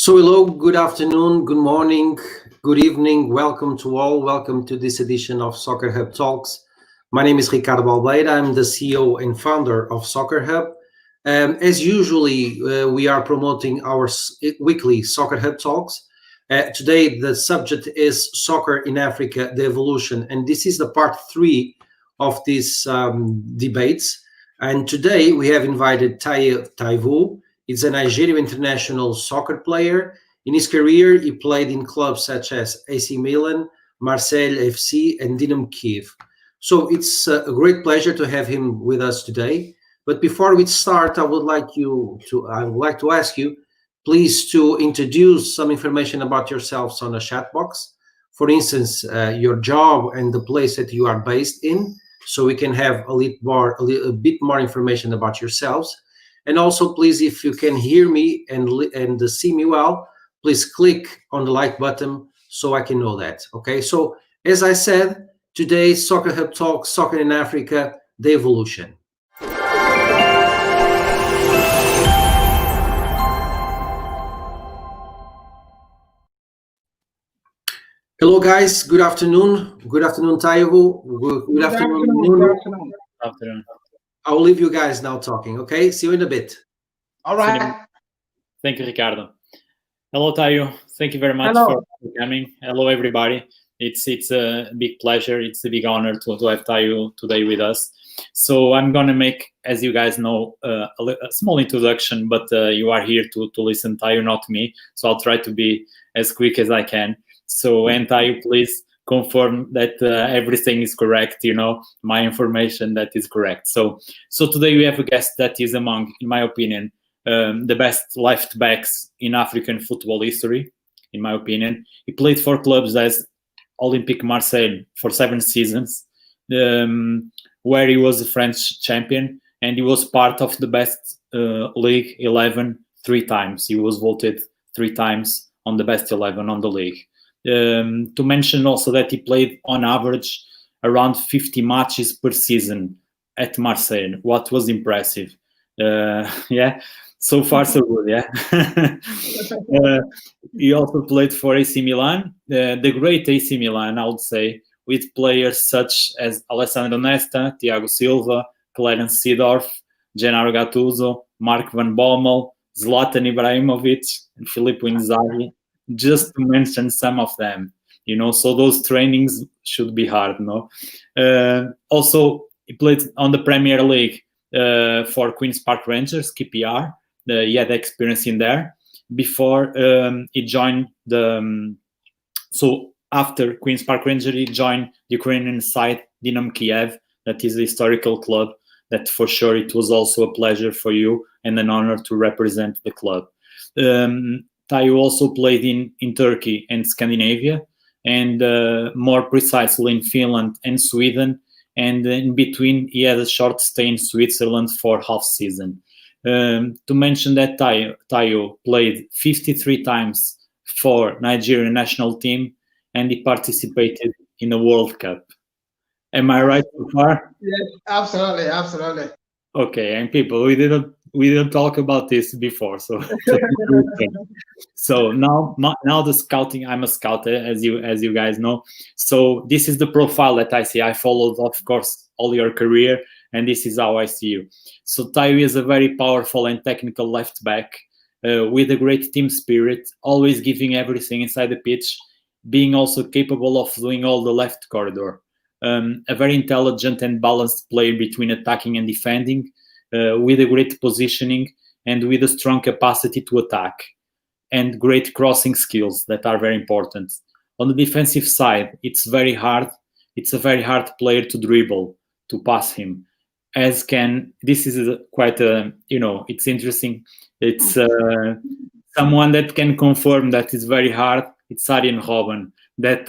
So hello, good afternoon, good morning, good evening. Welcome to all. Welcome to this edition of Soccer Hub Talks. My name is Ricardo Balbeira. I'm the CEO and founder of Soccer Hub. As usually, we are promoting our weekly Soccer Hub Talks. Today, the subject is Soccer in Africa, the evolution. And this is the part 3 of these debates. And today we have invited Taiwo. He's a Nigerian international soccer player. In his career, he played in clubs such as AC Milan, Marseille FC, and Dynamo Kiev. So it's a great pleasure to have him with us today. But before we start, I would like to ask you, please, to introduce some information about yourselves on the chat box. For instance, your job and the place that you are based in, so we can have a bit more information about yourselves. And also, please, if you can hear me and see me well, please click on the like button so I can know that. Okay, so as I said, today's Soccer Hub Talk, Soccer in Africa, the evolution. Hello, guys. Good afternoon. Good afternoon, Taiwo. Good afternoon, Nuno. Good afternoon. I'll leave you guys now talking, okay? See you in a bit. All right. Thank you, Ricardo. Hello, Taye. Thank you very much for coming. Hello, everybody. It's a big pleasure. It's a big honor to have Taye today with us. So I'm going to make, as you guys know, a small introduction, but you are here to listen, Taye, not me. So I'll try to be as quick as I can. So, and Taye, please confirm that everything is correct, my information that is correct. So today we have a guest that is among, in my opinion, the best left backs in African football history, in my opinion. He played for clubs as Olympique Marseille for 7 seasons, where he was a French champion, and he was part of the best League 11 3 times. He was voted 3 times on the best 11 on the league. To mention also that he played on average around 50 matches per season at Marseille, what was impressive. So far so good, yeah. He also played for AC Milan, the great AC Milan, I would say, with players such as Alessandro Nesta, Thiago Silva, Clarence Seedorf, Gennaro Gattuso, Mark van Bommel, Zlatan Ibrahimovic, and Filippo Inzaghi, just to mention some of them, so those trainings should be hard, no? Also, he played on the Premier League for Queen's Park Rangers, QPR. He had experience in there before he joined so after Queen's Park Rangers, he joined the Ukrainian side Dynamo Kiev. That is a historical club that for sure it was also a pleasure for you and an honor to represent the club. Taye also played in Turkey and Scandinavia, and more precisely in Finland and Sweden. And in between, he had a short stay in Switzerland for half season. To mention that Taye played 53 times for Nigerian national team, and he participated in the World Cup. Am I right so far? Yes, absolutely. Okay, and people, we didn't talk about this before, so so now the scouting. I'm a scout, as you guys know. So this is the profile that I see. I followed, of course, all your career, and this is how I see you. So Taye is a very powerful and technical left back with a great team spirit, always giving everything inside the pitch, being also capable of doing all the left corridor. A very intelligent and balanced player between attacking and defending, with a great positioning and with a strong capacity to attack, and great crossing skills that are very important. On the defensive side, it's very hard. It's a very hard player to dribble, to pass him. This is quite it's interesting. It's someone that can confirm that it's very hard. It's Arjen Robben that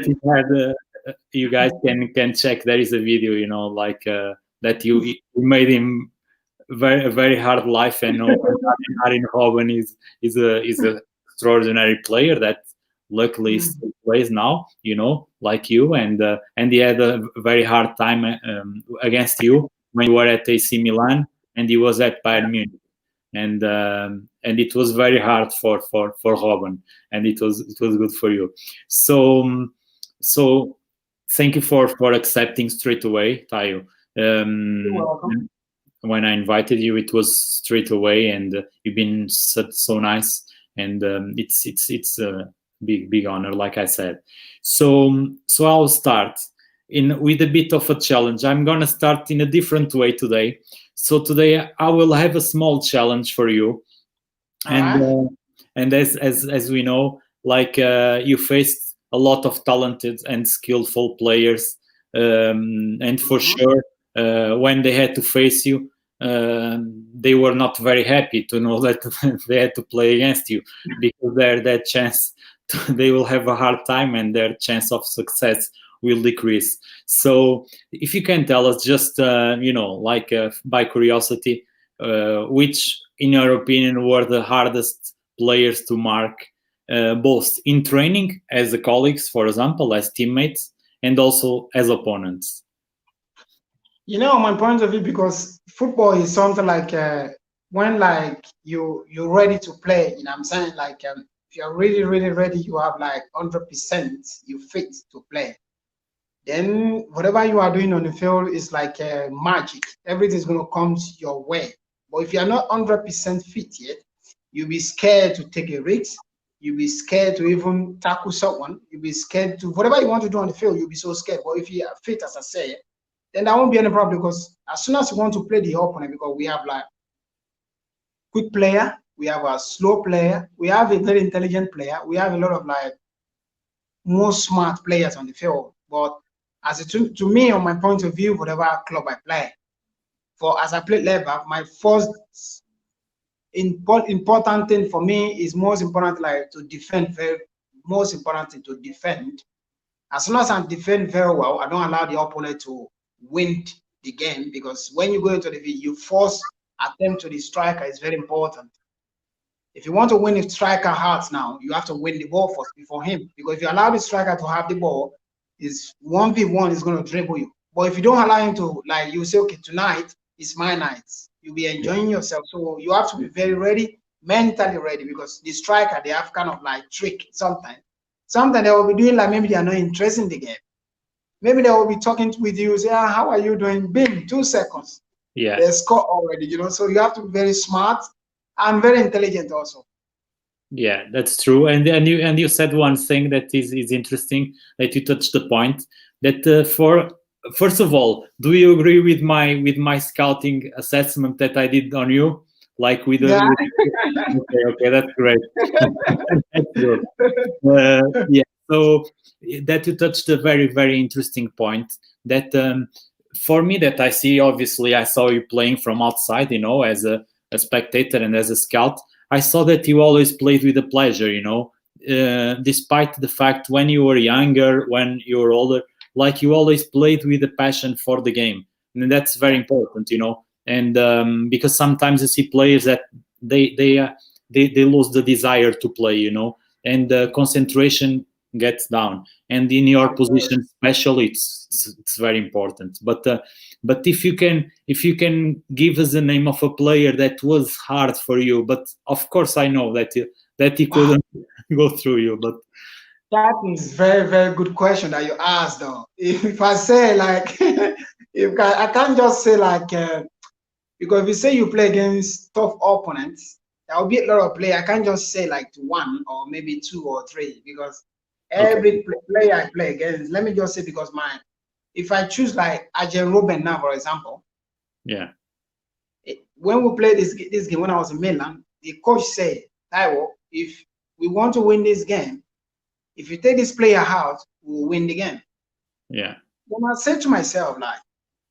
he had. You guys can check. There is a video, that you made him a very hard life, and Arjen Robben is a extraordinary player that luckily still plays now, like you, and he had a very hard time against you when you were at AC Milan and he was at Bayern Munich. and it was very hard for Robin, and it was good for you. So thank you for accepting straight away, Tayo. You're welcome. When I invited you, it was straight away, and you've been so nice, and it's a big honor, like I said. So I'll start with a bit of a challenge. I'm gonna start in a different way today. So today I will have a small challenge for you, and as we know, like you faced a lot of talented and skillful players, and for sure when they had to face you, they were not very happy to know that they had to play against you, because their chance they will have a hard time, and their chance of success will decrease. So if you can tell us, just like by curiosity, which in your opinion were the hardest players to mark, both in training as colleagues, for example, as teammates, and also as opponents? My point of view, because football is something like when like you're ready to play, I'm saying, like if you're really ready, you have like 100%, you fit to play. Then whatever you are doing on the field is like magic. Everything's going to come your way. But if you're not 100% fit yet, you'll be scared to take a risk. You'll be scared to even tackle someone. You'll be scared to whatever you want to do on the field. You'll be so scared. But if you are fit, as I say, then there won't be any problem, because as soon as you want to play the opponent, because we have like quick player, we have a slow player, we have a very intelligent player, we have a lot of like more smart players on the field. But to me, on my point of view, whatever club I play, as I play left back, my first important thing for me is most important, like to defend. Most important thing to defend. As soon as I defend very well, I don't allow the opponent to win the game, because when you go into the field, you force attempt to the striker is very important. If you want to win the striker hearts now, you have to win the ball first before him, because if you allow the striker to have the ball, is 1v1 is going to dribble you. But if you don't allow him to, like, you say, okay, tonight is my night, you'll be enjoying yourself. So you have to be very ready, mentally ready, because the striker, they have kind of like trick sometimes. Sometimes they will be doing like maybe they are not interested in the game. Maybe they will be talking with you, say, how are you doing? Bim, 2 seconds. Yeah. They score already, So you have to be very smart and very intelligent also. Yeah, that's true. And you said one thing that is interesting, that you touched the point, that first of all, do you agree with my scouting assessment that I did on you? Like with yeah. Okay, that's great. That's good. Yeah. So that you touched a very interesting point, that for me, that I see, obviously I saw you playing from outside, as a spectator and as a scout. I saw that you always played with a pleasure, despite the fact when you were younger, when you were older, like you always played with a passion for the game. And that's very important, and because sometimes you see players that they lose the desire to play, and concentration gets down. And in your position, especially, it's very important. But if you can give us the name of a player that was hard for you, but of course I know that he couldn't go through you. But that is very good question that you asked, though. If I say like, I can't just say like, because if you say you play against tough opponents, there will be a lot of play. I can't just say like one or maybe 2 or 3, because every player I play against, let me just say, because if I choose like Arjen Robben now, for example, yeah, when we played this game when I was in Milan, the coach said, Taiwo, if we want to win this game, if you take this player out, we'll win the game. Yeah. Then I said to myself, like,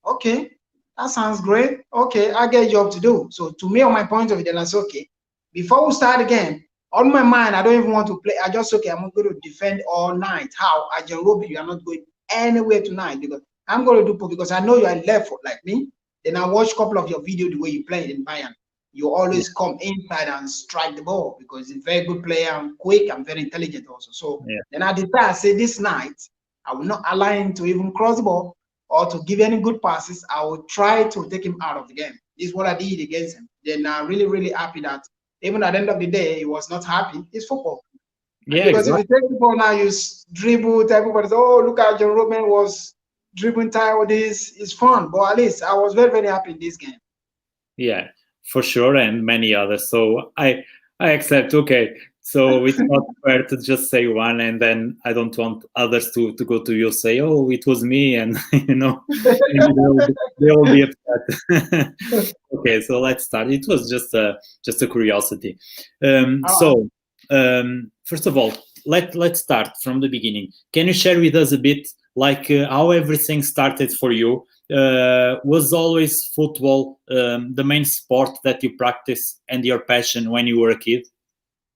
okay, that sounds great. Okay, I get a job to do. So to me, on my point of view, then I said, okay, before we start the game, on my mind, I don't even want to play. I just, okay, I'm going to defend all night. How? Arjen Robben, you are not going anywhere tonight, because I'm going to do, because I know you are left foot like me. Then I watch a couple of your videos, the way you play in Bayern. You always come inside and strike the ball, because he's a very good player and quick and very intelligent also. So then I decided, I say, this night, I will not allow him to even cross the ball or to give any good passes. I will try to take him out of the game. This is what I did against him. Then I'm really, really happy that even at the end of the day, he was not happy. It's football. Yeah, Because exactly. if you take football now, you dribble, everybody says, oh, look at John Roman was dribbling Taiwo. This is fun. But at least I was very, very happy in this game. Yeah, for sure, and many others. So I accept. Okay, so it's not fair to just say one, and then I don't want others to go to you say, oh, it was me, and they will be upset. Okay, so let's start. It was just a curiosity. First of all, let's start from the beginning. Can you share with us a bit like how everything started for you? Was always football the main sport that you practice and your passion when you were a kid?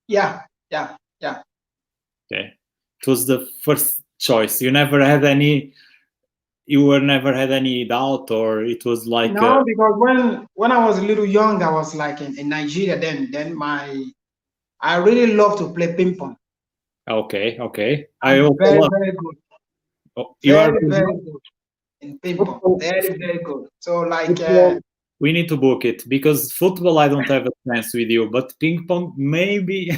Yeah. Okay, it was the first choice. You never had any doubt, or it was like no, because when I was a little young, I was like in Nigeria. Then I really love to play ping pong. Okay. I'm very good. Oh, you very, are very good in ping pong. Very, very good. So like we need to book it, because football I don't have a chance with you, but ping pong maybe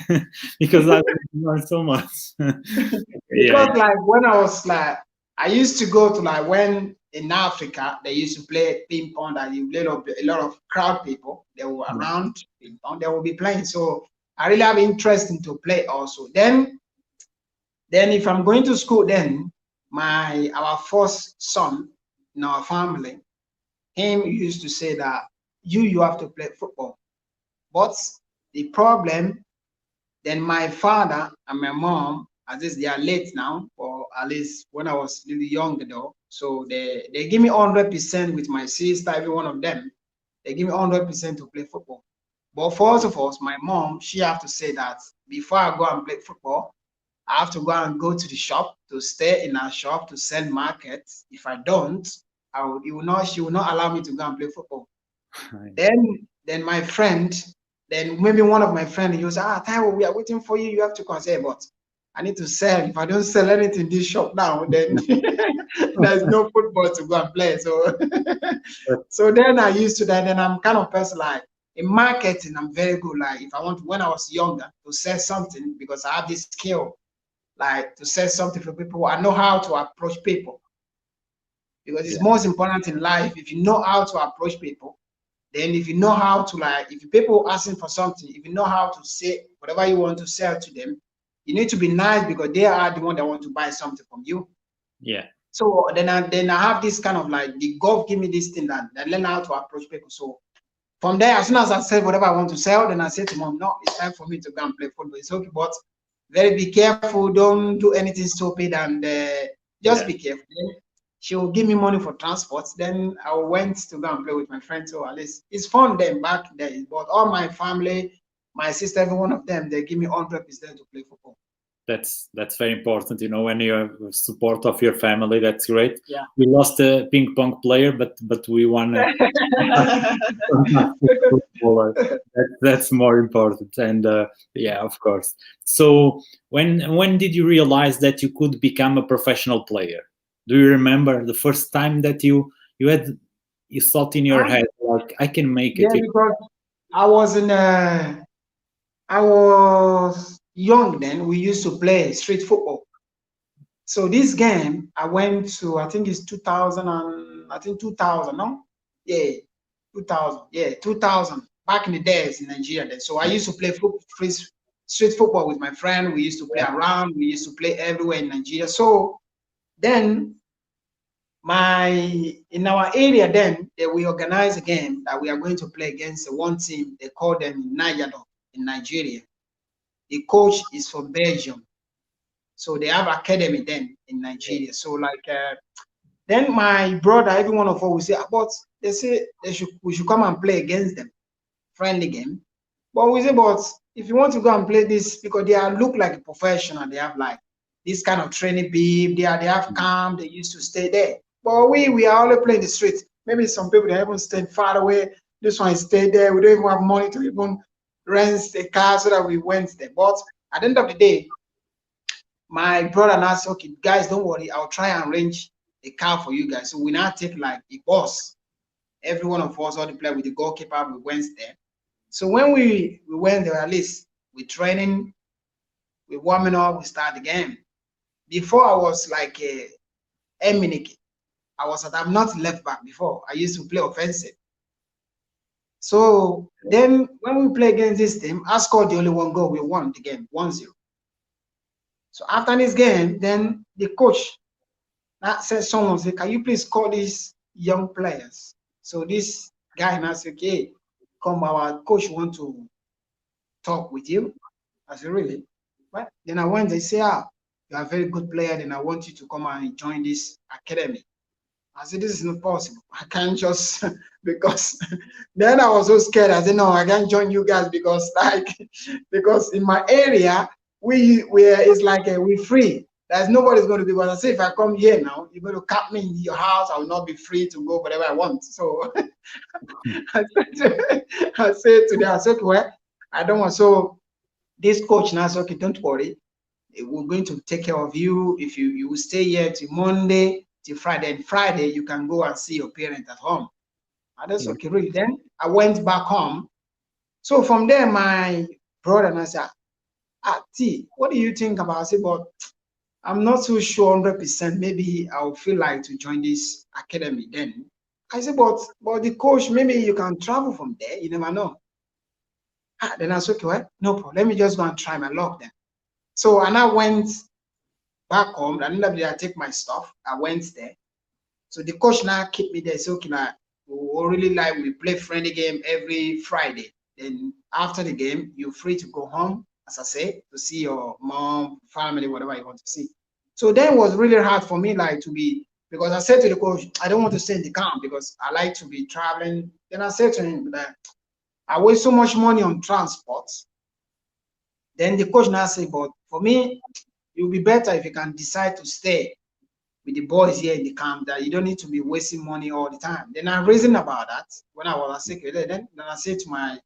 because I learn so much. because like when I was like I used to go to like when in Africa they used to play ping pong that a lot of crowd people they were around ping pong, they will be playing. So I really have interest in to play also. Then if I'm going to school, then our first son in our family, him used to say that you have to play football. But the problem, then my father and my mom, at least they are late now, or at least when I was really young though. So they give me 100% with my sister, every one of them. They give me 100% to play football. But first of all, my mom, she have to say that before I go and play football, I have to go to the shop, to stay in our shop, to sell market. If I don't, she will not allow me to go and play football. Then my friend, then maybe one of my friends, he was, Taiwo, we are waiting for you. You have to come. Say, but I need to sell. If I don't sell anything in this shop now, then there's no football to go and play. So, so then I used to that. Then I'm kind of person like in marketing, I'm very good. Like if I want, when I was younger, to sell something because I have this skill, like to sell something for people. I know how to approach people because it's most important in life. If you know how to approach people, then if you know how to like, if people asking for something, if you know how to say whatever you want to sell to them, you need to be nice because they are the one that want to buy something from you. Yeah. So then I have this kind of like the God give me this thing that I learn how to approach people. So from there, as soon as I sell whatever I want to sell, then I say to mom, no, it's time for me to go and play football. It's okay, but be careful. Don't do anything stupid and just be careful. Then she will give me money for transport. Then I went to go and play with my friends. So at least it's fun then back then. But all my family, my sister, every one of them, they give me 100% to play football. That's very important, when you have support of your family. That's great. Yeah. We lost a ping pong player, but we won a footballer. That's more important. And yeah, of course. So when did you realize that you could become a professional player? Do you remember the first time that you thought in your head like I can make it? Yeah, because I was young then. We used to play street football. So this game, I went to, I think it's 2000, no? Yeah, 2000. Yeah, 2000. Back in the days in Nigeria then. So I used to play street football with my friend. We used to play around. We used to play everywhere in Nigeria. So then in our area then, we organized a game that we are going to play against one team. They call them Nigeria in Nigeria. The coach is from Belgium. So they have academy then in Nigeria. So like then my brother, every one of us will say, but they say we should come and play against them, friendly game. But we say, but if you want to go and play this, because they look like a professional, they have like this kind of training beam, they have camp, they used to stay there. But we are only playing the street. Maybe some people they haven't stayed far away. This one is stay there. We don't even have money to even rent a car so that we went there. But at the end of the day, my brother now said, okay, guys, don't worry. I'll try and arrange a car for you guys. So we now take like a bus every one of us, all the players with the goalkeeper, we went there. So when we went there, at least we training, we warming up, we start the game. Before I was like a Eminike. I'm not left back before. I used to play offensive. So then when we play against this team, I scored the only one goal. We won the game 1-0. So after this game, then the coach said, someone said, can you please call these young players? So this guy now said, okay, come, our coach want to talk with you. I said, really? But then I went, they say, you are a very good player, then I want you to come and join this academy. I said, this is not possible. I can't just, because then I was so scared. I said, no, I can't join you guys because in my area, it's like we're free. There's nobody's going to be, but I say, if I come here now, you're going to cut me in your house. I will not be free to go wherever I want. So I said to them, I said, well, I don't want. So this coach now said, okay, don't worry. We're going to take care of you. If you will stay here till Monday, till Friday, and Friday you can go and see your parents at home. And that's okay, really. Then I went back home. So from there, my brother and I said, T, what do you think about? I said, but I'm not so sure 100%. Maybe I'll feel like to join this academy then. I said, but the coach, maybe you can travel from there. You never know. Then I said, okay, well, no problem. Let me just go and try my luck then. So, and I went back home. I didn't have to take my stuff. I went there. So the coach now kept me there. So, okay, now, we play friendly game every Friday. Then after the game, you're free to go home, as I say, to see your mom, family, whatever you want to see. So then it was really hard for me, like, to be, because I said to the coach, I don't want to stay in the camp because I like to be traveling. Then I said to him that I waste so much money on transport. Then the coach now said, but for me, it will be better if you can decide to stay with the boys here in the camp, that you don't need to be wasting money all the time. Then I reasoned about that when I was sick. Then I said to my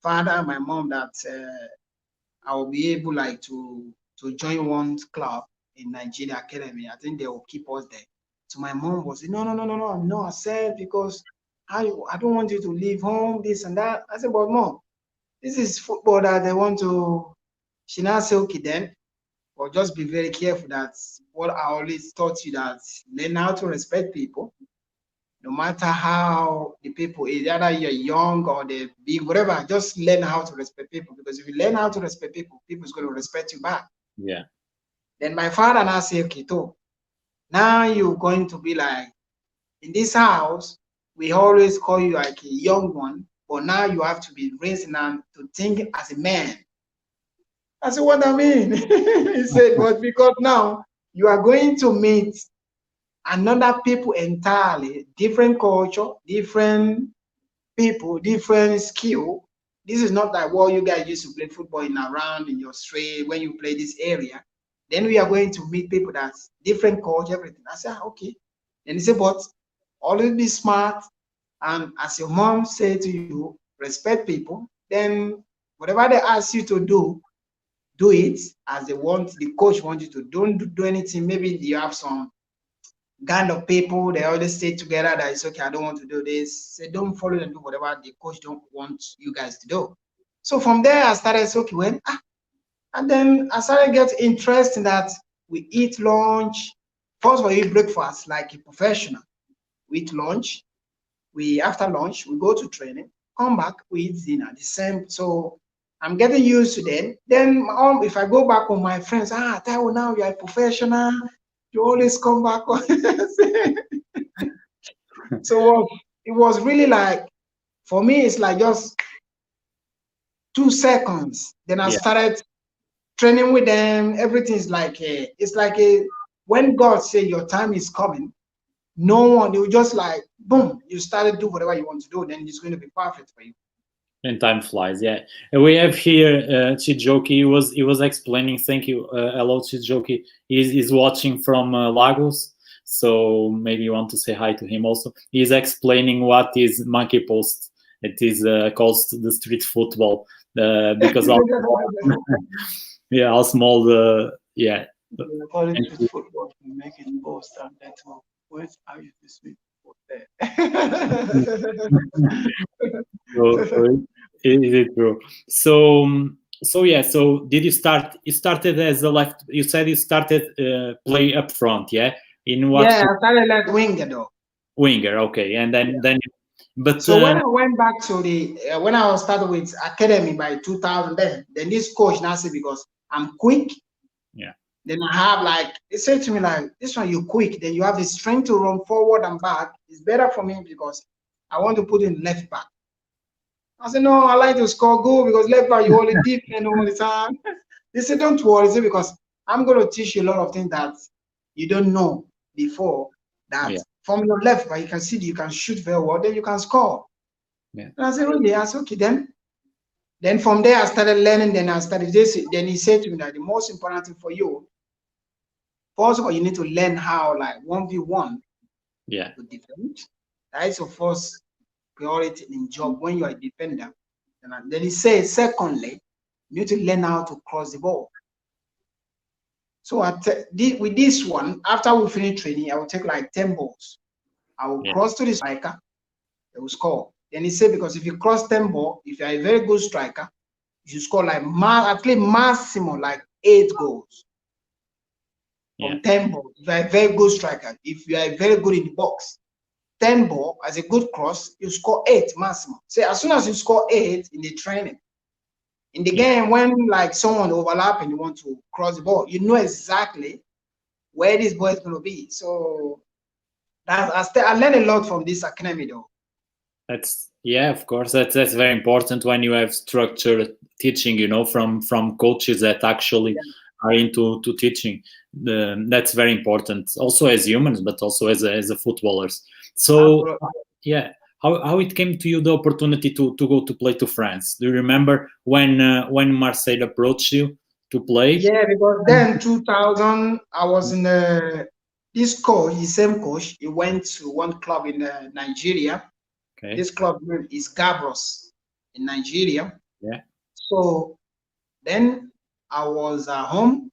father and my mom that I will be able like to join one club in Nigeria Academy. I think they will keep us there. So my mom was saying, no, I said, because I don't want you to leave home, this and that. I said, but mom, this is football that they want to. She now said, okay then, but just be very careful. That what I always taught you, that learn how to respect people, no matter how the people is, either you're young or they're big, whatever, just learn how to respect people, because if you learn how to respect people, people's going to respect you back. Yeah. Then my father now said, okay, too, now you're going to be like, in this house, we always call you like a young one, but now you have to be raised now to think as a man. I said, what I mean? He said, but because now you are going to meet another people entirely, different culture, different people, different skill. This is not like what you guys used to play football in around in your street when you play this area. Then we are going to meet people that's different culture, everything. I said, okay. And he said, but always be smart. And as your mom said to you, respect people. Then whatever they ask you to do it as they want. The coach wants you to. Don't do anything. Maybe you have some kind of people, they always stay together that it's okay, I don't want to do this. Say, don't follow and do whatever the coach don't want you guys to do. So from there, I started, so okay, well, and then I started getting interest in that. We eat lunch. First, we eat breakfast like a professional. We eat lunch. After lunch, we go to training, come back, we eat dinner, the same. So I'm getting used to that. Then if I go back with my friends, Taiwo, now you're a professional. You always come back. So it was really like, for me, it's like just 2 seconds. Then I started training with them. Everything's like when God said your time is coming, no one, you just like, boom, you started do whatever you want to do, then it's going to be perfect for you. And time flies, yeah. And we have here Chijoki. He was explaining. Thank you, hello Chijoki. He's watching from Lagos, so maybe you want to say hi to him also. He's explaining what is monkey post. It is called the street football because how small the Call it street football. You make it post and that. Where's how you this week? Is it true? So yeah. So did you start? You started as a left. You said you started play up front, yeah. In what? Yeah, I started like winger though. Winger, okay, and then. But so when I went back to the when I was started with academy by 2000, then this coach now said because I'm quick. Yeah. Then I have like he said to me like this one you quick. Then you have the strength to run forward and back. It's better for me because I want to put in left back. I said no, I like to score goal because left back you only defend all the time. They said don't worry, say because I'm going to teach you a lot of things that you don't know before that. Yeah. From your left, but you can see you can shoot very well, then you can score. Yeah. And I said, really? I said, okay, then. Then from there, I started learning. Then I started this. Then he said to me that the most important thing for you, first of all, you need to learn how, like 1v1, to defend. That is your first priority in job when you are a defender. And then he said, secondly, you need to learn how to cross the ball. So with this one, after we finish training, I will take like 10 balls. I will cross to the striker. They will score. Then he said, because if you cross 10 balls, if you are a very good striker, you score like at least maximum like 8 goals. From 10 balls. If you are a very good striker, if you are very good in the box, 10 ball as a good cross, you score 8 maximum. So as soon as you score 8 in the training, in the game, when like someone overlap and you want to cross the ball, you know exactly where this ball is going to be. So I learned a lot from this academy though. That's of course. That's very important when you have structured teaching, you know, from coaches that actually are into teaching. That's very important, also as humans, but also as a footballers. So how it came to you the opportunity to go to play to France? Do you remember when Marseille approached you to play? Yeah, because then 2000 I was in this coach, the same coach. He went to one club in Nigeria. Okay. This club is Gabros in Nigeria. Yeah. So then I was at home.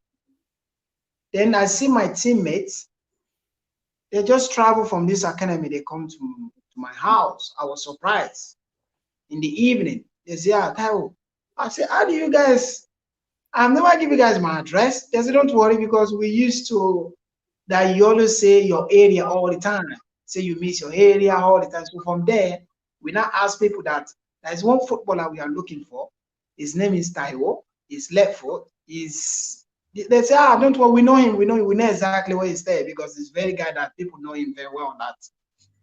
Then I see my teammates. They just travel from this academy. They come to my house. I was surprised. In the evening, they say, Taiwo. I said, how do you guys? I've never given you guys my address. They said, don't worry, because we used to that you always say your area all the time. Say you miss your area all the time. So from there, we now ask people that there's one footballer we are looking for. His name is Taiwo. He's left foot. They say, don't worry, we know him. We know exactly where he's there because he's very guy that people know him very well on that.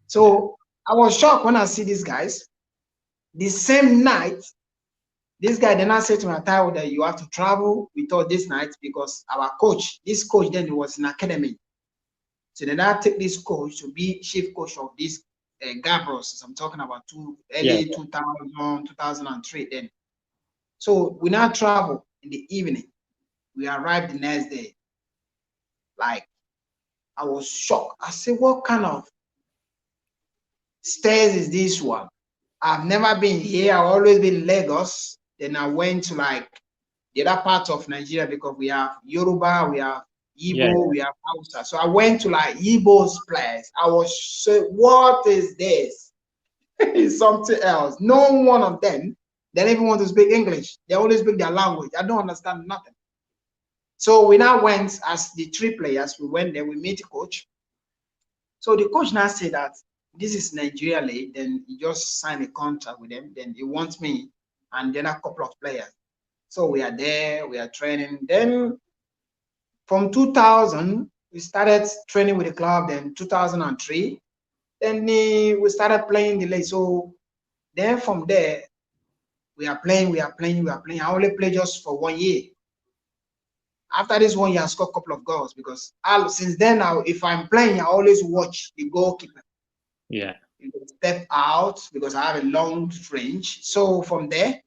So I was shocked when I see these guys. The same night, this guy then I said to my Taiwo that you have to travel with us this night because our coach, this coach then was in academy. So then I take this coach to be chief coach of this Gabros. I'm talking about early 2000, 2003 then. So we now travel in the evening. We arrived the next day. Like, I was shocked. I said, what kind of stairs is this one? I've never been here. I've always been in Lagos. Then I went to like the other part of Nigeria because we have Yoruba, we have Igbo, we have Hausa. So I went to like Igbo's place. I was so, what is this? It's something else. No one of them, they don't even want to speak English. They only speak their language. I don't understand nothing. So we now went as the 3 players. We went there, we meet the coach. So the coach now said that this is Nigeria league. Then he just signed a contract with them. Then he wants me and then a couple of players. So we are there, we are training. Then from 2000, we started training with the club. Then 2003, then we started playing the league. So then from there, we are playing. I only play just for 1 year. After this 1 year, I scored a couple of goals because since then, now if I'm playing, I always watch the goalkeeper. Yeah. You can step out because I have a long range. So from there,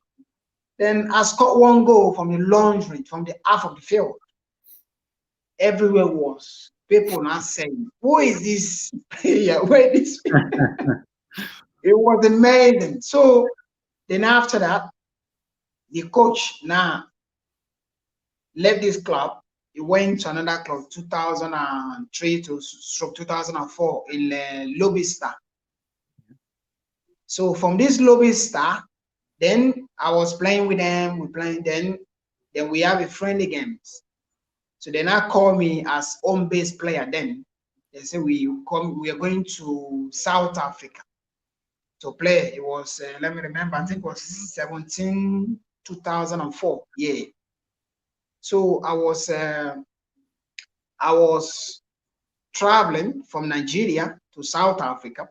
then I scored 1 goal from the long range, from the half of the field. Everywhere was people not saying, who is this player? Where is this? It was amazing. So then after that, the coach now left this club. he went to another club 2003 to 2004 in Lobby Star. So from this Lobby Star, then I was playing with them. We playing then we have a friendly games. So they now call me as home base player. Then they say we are going to South Africa to play. It was let me remember. I think it was 2004. Yeah. So I was traveling from Nigeria to South Africa.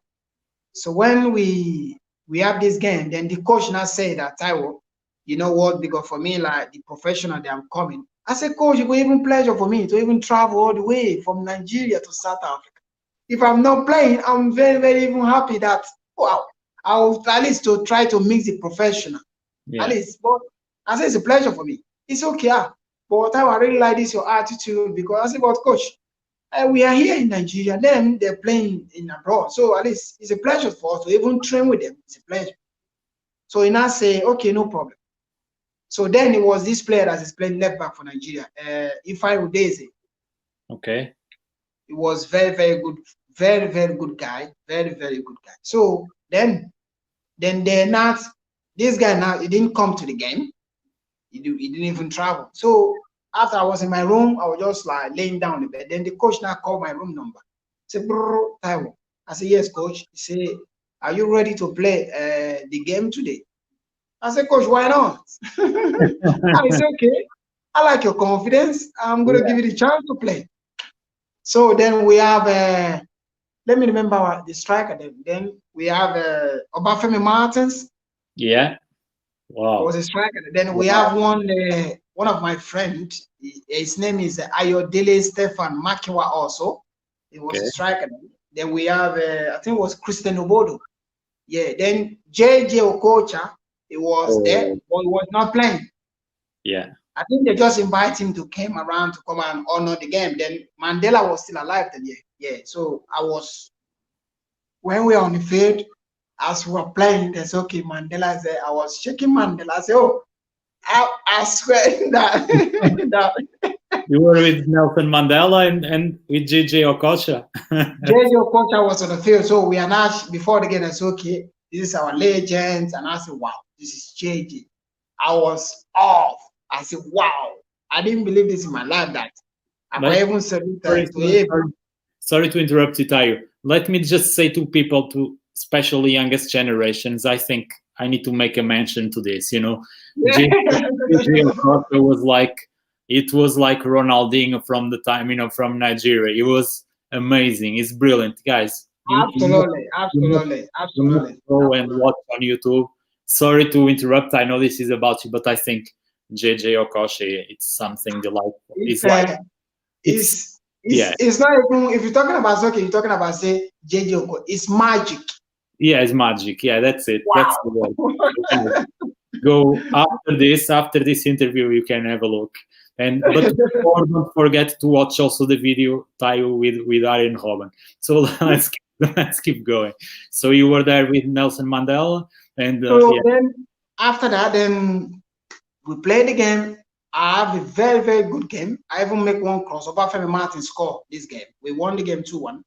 So when we have this game, then the coach now said that, Taiwo, you know what, because for me, like the professional that I'm coming, I said, coach, it will even pleasure for me to even travel all the way from Nigeria to South Africa. If I'm not playing, I'm very, very even happy that, wow, I'll at least to try to mix the professional. Yeah. At least, but I said, it's a pleasure for me. It's okay, but I really like this, your attitude, because I said, but coach, we are here in Nigeria, then they're playing in abroad. So at least it's a pleasure for us to even train with them. It's a pleasure. So he now say, okay, no problem. So then it was this player that is playing left back for Nigeria, Ifai Udeze. Okay. He was very, very good, very, very good guy, very, very good guy. So then they're not, this guy now, he didn't come to the game. He didn't even travel. So after I was in my room, I was just like laying down in the bed. Then the coach now called my room number. He said, bro, Taiwo. I said, yes, coach. He said, are you ready to play the game today? I said, coach, why not? I said, okay, I like your confidence. I'm going to give you the chance to play. So then we have, let me remember the striker. Then we have Obafemi Martins. Yeah. Wow. Was a striker. Then we have one of my friends. His name is Ayodele Stefan Makiwa also. He was a striker. Then we have, I think it was Christian Obodo. Yeah. Then JJ Okocha, he was there, but he was not playing. Yeah. I think they just invite him to come around to come and honor the game. Then Mandela was still alive then. Yeah. So when we were on the field, as we were playing, they said, okay, Mandela said, I was shaking Mandela. I said, oh, I swear that, you were with Nelson Mandela and with JJ Okocha. JJ Okocha was on the field. So we are not, before the game, I said, okay, this is our legend. And I said, wow, this is JJ. I was off. I said, wow, I didn't believe this in my life that I even said sorry to interrupt you, Tayo. Let me just say to people, to especially youngest generations, I think I need to make a mention to this. You know, JJ Okocha was like, it was like Ronaldinho from the time, you know, from Nigeria. It was amazing. It's brilliant, guys. Absolutely. Go and watch on YouTube. Sorry to interrupt. I know this is about you, but I think JJ Okocha, it's something delightful. It's not even, if you're talking about soccer, you're talking about, say, JJ Okocha. It's magic. Yeah, it's magic. Yeah, that's it. Wow. That's the word. Go after this interview, you can have a look. But don't forget to watch also the video Tayo with Arjen Robben. So let's keep going. So you were there with Nelson Mandela, and then after that, then we played the game. I have a very, very good game. I even make one cross. Obafemi Martin scored this game. We won the game 2-1.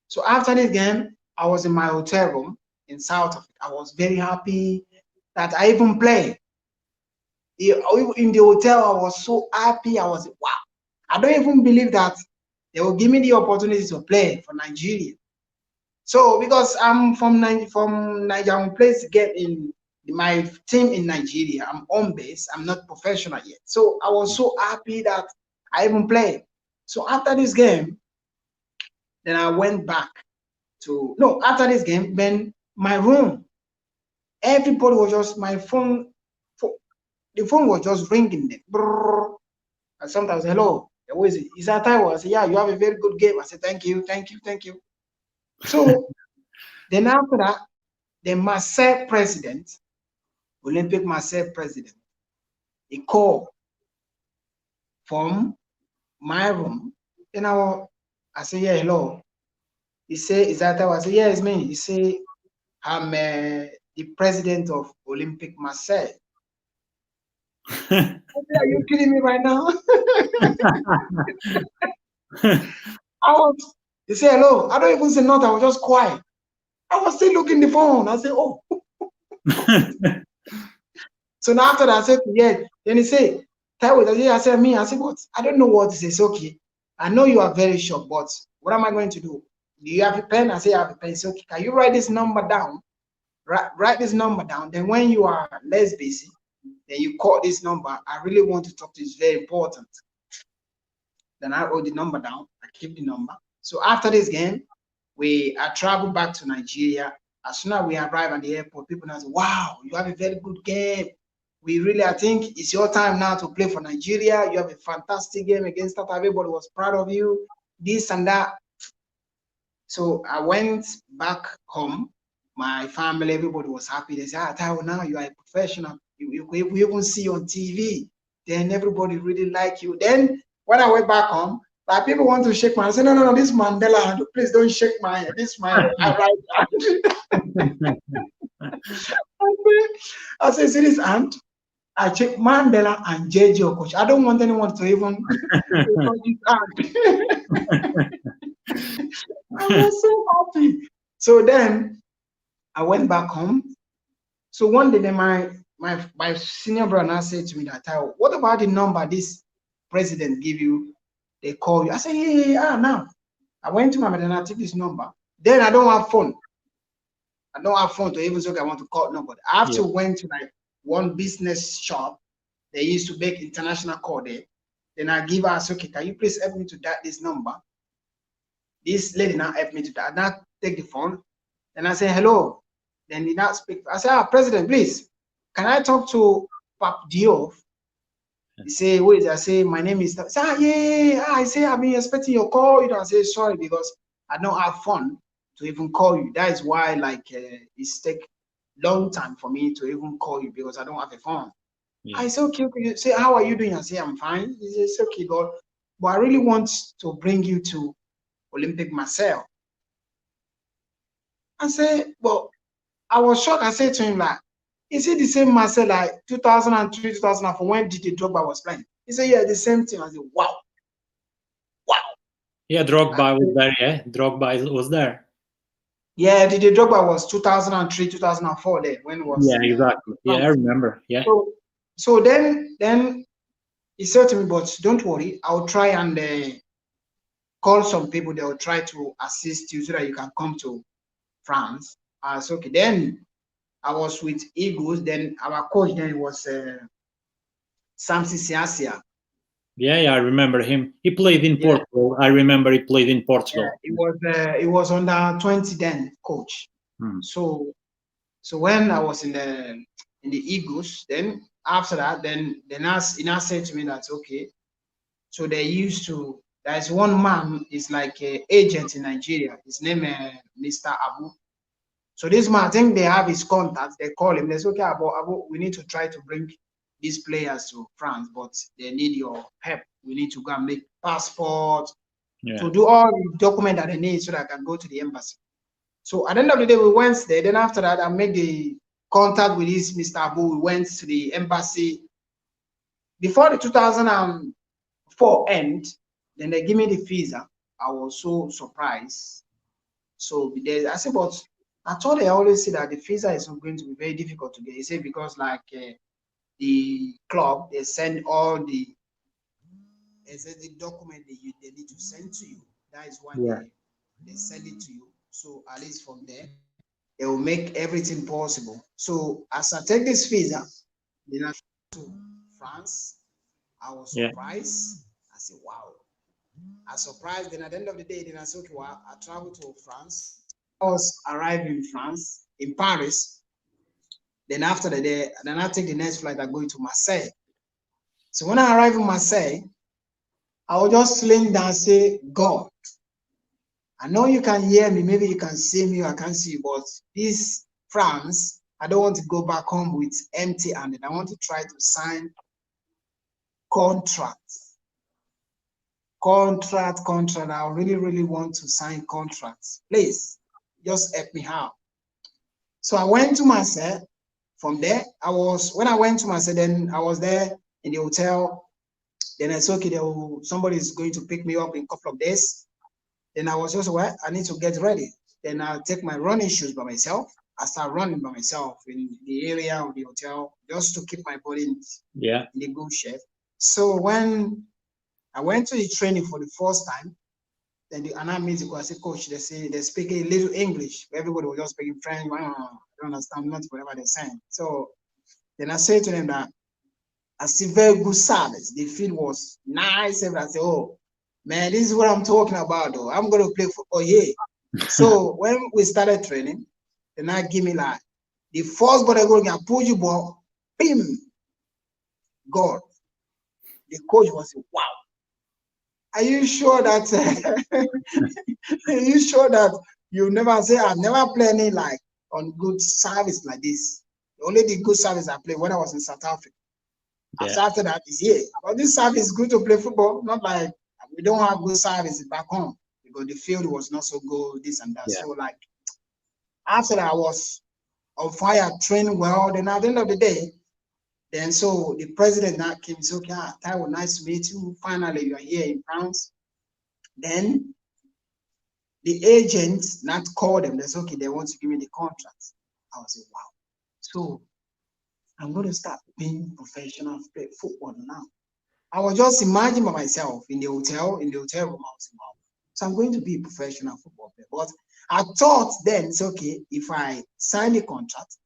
So after this game, I was in my hotel room in South Africa. I was very happy that I even played. In the hotel, I was so happy. I was, wow. I don't even believe that they will give me the opportunity to play for Nigeria. So because I'm from Nigeria, I'm placed to get in my team in Nigeria. I'm home base. I'm not professional yet. So I was so happy that I even played. So after this game, then I went back to, after this game, then my room, everybody was just, my phone, the phone was just ringing them. And sometimes, hello, who is it? Is that Taiwo? I said, yeah, you have a very good game. I said, thank you. So then after that, the Marseille president, Olympic Marseille president, he called from my room. Then I said, yeah, hello. He said, is that Taiwo? I said, yeah, it's me. He said, I'm the president of Olympic Marseille. I Are you kidding me right now? He said, hello. I don't even say nothing. I was just quiet. I was still looking the phone. I said, oh. So now after that, I said, yeah. Then he said, Taiwo, I said, me. I said, what? I don't know what this is. Okay. I know you are very shocked, but what am I going to do? Do you have a pen? I say, I have a pen. He said, okay, can you write this number down? Write this number down. Then when you are less busy, then you call this number. I really want to talk to you. It's very important. Then I wrote the number down. I keep the number. So after this game, I traveled back to Nigeria. As soon as we arrived at the airport, people now say, wow, you have a very good game. I think it's your time now to play for Nigeria. You have a fantastic game against Tata. Everybody was proud of you, this and that. So I went back home. My family, everybody was happy. They said, Taiwo, now you are a professional. We even see you on TV. Then everybody really like you. Then when I went back home, like people want to shake my hand. I said, no, this Mandela hand. Please don't shake my hand. This is my right hand. I said, see this hand? I check Mandela and JJ coach. I don't want anyone to even touch his hand. I was so happy. So then I went back home. So one day, then my senior brother said to me that, what about the number this president give you? They call you. I said, yeah. Now I went to my mother and I took this number. Then I don't have phone. I don't have phone to even say, okay, I want to call nobody. I have to went to like one business shop. They used to make international call there. Then I give her, okay, can you please help me to dial this number? This lady now helped me to dial. Now take the phone. Then I say, hello. Then he now speak. I say, President, please, can I talk to Pap Diop? He say, wait, I say, my name is, I say, yeah. I say, I've been expecting your call. You know, I say, sorry, because I don't have phone to even call you. That is why, like, it's take long time for me to even call you because I don't have a phone. Yeah. I say, okay, you say, how are you doing? I say, I'm fine. He says, okay, God, but I really want to bring you to Olympic Marseille. I say, well, I was shocked. I said to him, like, is it the same Marseille like 2003, 2004 when Didier Drogba was playing? He said, yeah, the same thing. I said, wow. Yeah, Drogba was there, yeah? Drogba was there. Yeah, Didier Drogba was 2003, 2004 there when it was. Yeah, exactly. Yeah, I remember. Yeah. So then he said to me, but don't worry, I'll try and call some people. They'll try to assist you so that you can come to France. I said, okay. Then I was with Eagles. Then our coach then was Samsi Siasia. Yeah, I remember him. He played in Portugal. I remember he played in Portugal. Yeah, he was under 20 then coach. So when I was in the Eagles, then after that, then he now said to me that okay. So they used to. There's one man is like an agent in Nigeria. His name is Mr. Abu. So this man, I think they have his contacts. They call him. They say, okay, Abu, we need to try to bring these players to France, but they need your help. We need to go and make passport, to do all the documents that they need so that I can go to the embassy. So at the end of the day, we went there. Then after that, I made the contact with this Mr. Abu. We went to the embassy. Before the 2004 end, then they give me the visa. I was so surprised. So I said, but I thought they always say that the visa is not going to be very difficult to get. He said because like the club, they send all the document they need to send to you. That is why they send it to you. So at least from there, they will make everything possible. So as I take this visa, then I to France. I was surprised. I said, wow. I was surprised. Then at the end of the day, then I said, okay, well, I traveled to France. I was arriving in France, in Paris. Then after the day, then I take the next flight, I go to Marseille. So when I arrive in Marseille, I will just lean down and say, God, I know you can hear me, maybe you can see me, I can't see you, but this France, I don't want to go back home with empty-handed. I want to try to sign contracts. I really, really want to sign contracts. Please, just help me out. So I went to Marseille. From there, when I went to Marseille, then I was there in the hotel. Then I said, okay, somebody is going to pick me up in a couple of days. Then I was just, well, I need to get ready. Then I'll take my running shoes by myself. I start running by myself in the area of the hotel just to keep my body in the good shape. So when I went to the training for the first time, then the another meeting, I said, coach, they speak a little English. Everybody was just speaking French. I don't understand not whatever they're saying. So then I said to them that I see very good service. The field was nice. And I said, oh, man, this is what I'm talking about, though. I'm going to play football here. So when we started training, then I give me like, the first ball I go and push the ball, bim, God. The coach was like, wow. Are you sure that are you sure that you never say I've never played any like on good service like this? Only the good service I played when I was in South Africa. After that is here. But this service is good to play football, not like we don't have good service back home because the field was not so good, this and that. So like after that I was on fire, training well. Then at the end of the day, then so the president now came and said, okay, Taiwo, nice to meet you. Finally, you are here in France. Then the agent not called them. They said, okay, they want to give me the contract. I was like, wow. So I'm going to start being professional football now. I was just imagining by myself in the hotel room. I was like, wow. So I'm going to be a professional football player. But I thought then, it's okay, if I sign the contract,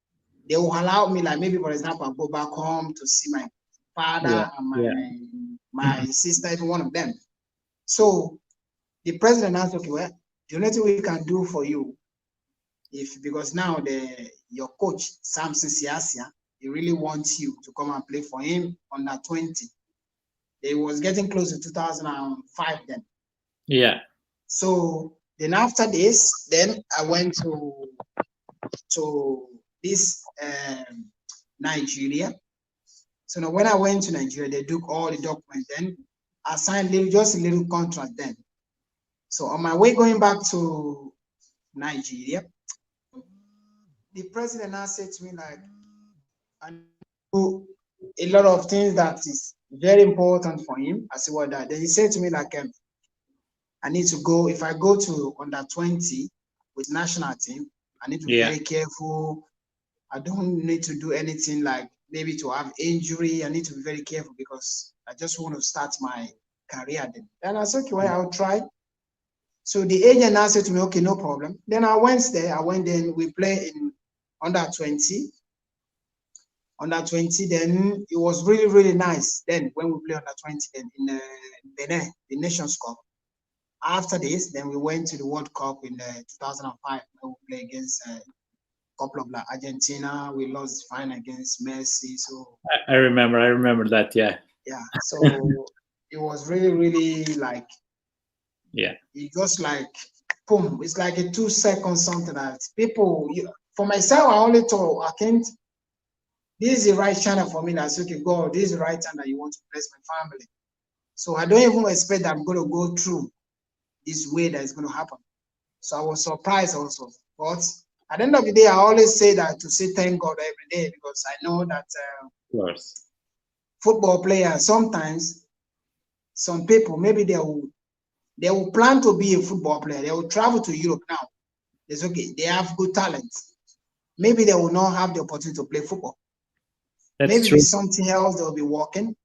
they will allow me, like maybe, for example, I go back home to see my father and my sister, even one of them. So the president asked, okay, well, the only thing we can do for you, because now your coach, Samson Siasia, he really wants you to come and play for him under 20. It was getting close to 2005 then. Yeah. So then after this, then I went to this Nigeria. So now when I went to Nigeria, they took all the documents. Then I signed just a little contract then. So on my way going back to Nigeria, the president now said to me like, I do a lot of things that is very important for him. I said, what that? Then he said to me like, I need to go, if I go to under 20 with national team, I need to be very careful. I don't need to do anything like maybe to have injury. I need to be very careful because I just want to start my career then. And I said, okay, well, I'll try. So the agent now said to me, okay, no problem. Then I went there. We play in under 20. Under 20, then it was really, really nice. Then when we play under 20, then in Benin, the Nations Cup. After this, then we went to the World Cup in 2005. We played against a couple of like Argentina. We lost the final against Messi. So I remember that. Yeah. Yeah. So it was really, really like. Yeah. It just like boom. It's like a 2 second something that people. For myself, I only thought I can't. This is the right channel for me. That's okay. God, this is the right time that you want to bless my family. So I don't even expect that I'm going to go through this way that is going to happen. So I was surprised also. But at the end of the day, I always say that to say thank God every day because I know that football players, sometimes some people, maybe they will plan to be a football player. They will travel to Europe now. It's okay. They have good talent. Maybe they will not have the opportunity to play football. That's maybe true. With something else they'll be working.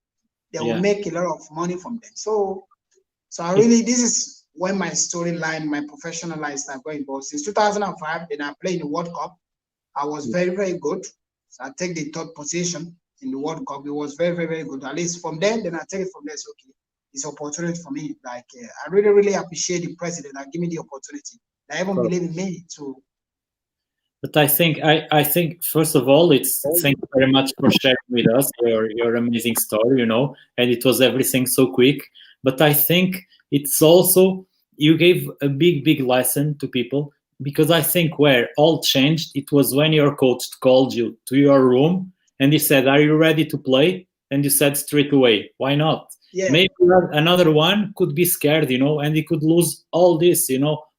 They will make a lot of money from them. So I really, this is when my storyline, my professional life started going. But since 2005, then I played in the World Cup. I was very, very good. So I take the third position in the World Cup. It was very, very, very good. At least from there, then I take it from there. So okay, it's an opportunity for me. Like I really, really appreciate the president that give me the opportunity. I even believe in me to. But I think first of all, thank you very much for sharing with us your amazing story, and it was everything so quick. But I think it's also, you gave a big lesson to people, because I think where all changed, it was when your coach called you to your room and he said, "Are you ready to play?" And you said straight away, "Why not?" Yeah. Maybe another one could be scared, and he could lose all this,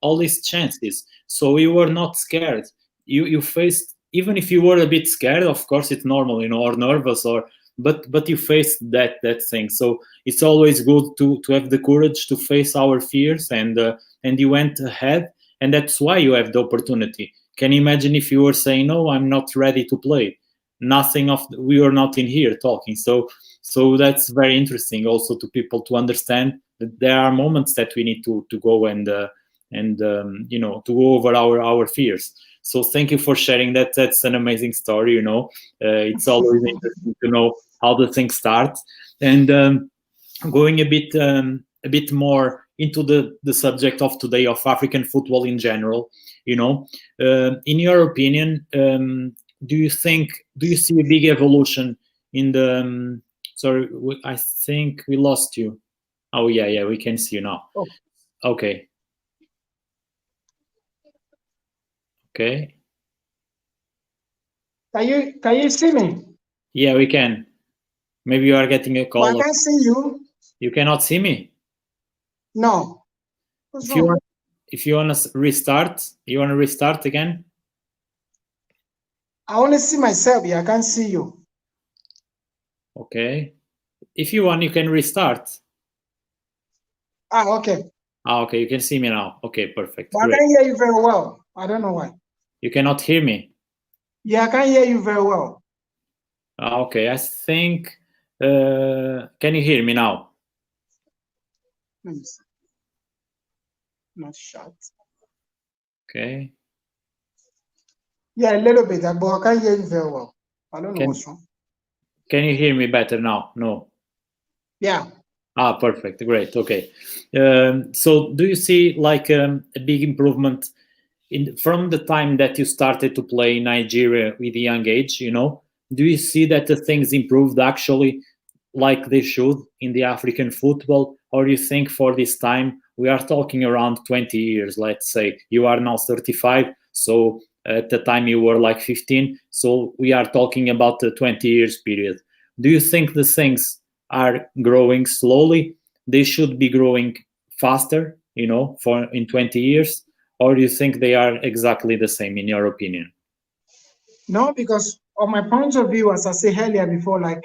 all these chances. So you were not scared. You faced, even if you were a bit scared, of course it's normal, or nervous, or but you faced that thing. So it's always good to have the courage to face our fears, and you went ahead, and that's why you have the opportunity. Can you imagine if you were saying, no, I'm not ready to play? Nothing of we are not in here talking. So that's very interesting also to people to understand that there are moments that we need to go and to go over our fears. So thank you for sharing that. That's an amazing story. It's always interesting to know how the thing starts. And going a bit more into the subject of today, of African football in general, in your opinion, do you see a big evolution in the sorry, I think we lost you. Oh yeah, we can see you now. Oh. Okay. Can you see me? Yeah, we can. Maybe you are getting a call. Well, I can't see you. You cannot see me? No. If you want to restart, again? I only see myself here. I can't see you. Okay. If you want, you can restart. Okay. Okay, you can see me now. Okay, perfect. But I can't hear you very well. I don't know why. You cannot hear me? Yeah, I can't hear you very well. Okay, I think... can you hear me now? Not shut. Okay. Yeah, a little bit, but I can't hear you very well. I don't know what's wrong. Can you hear me better now? No. Yeah. Perfect. Great. Okay. So do you see like a big improvement from the time that you started to play in Nigeria with a young age? Do you see that the things improved actually like they should in the African football? Or you think for this time, we are talking around 20 years, let's say you are now 35. So at the time you were like 15. So we are talking about a 20 years period. Do you think the things are growing slowly? They should be growing faster, for in 20 years? Or do you think they are exactly the same in your opinion? No, because of my point of view, as I said earlier before, like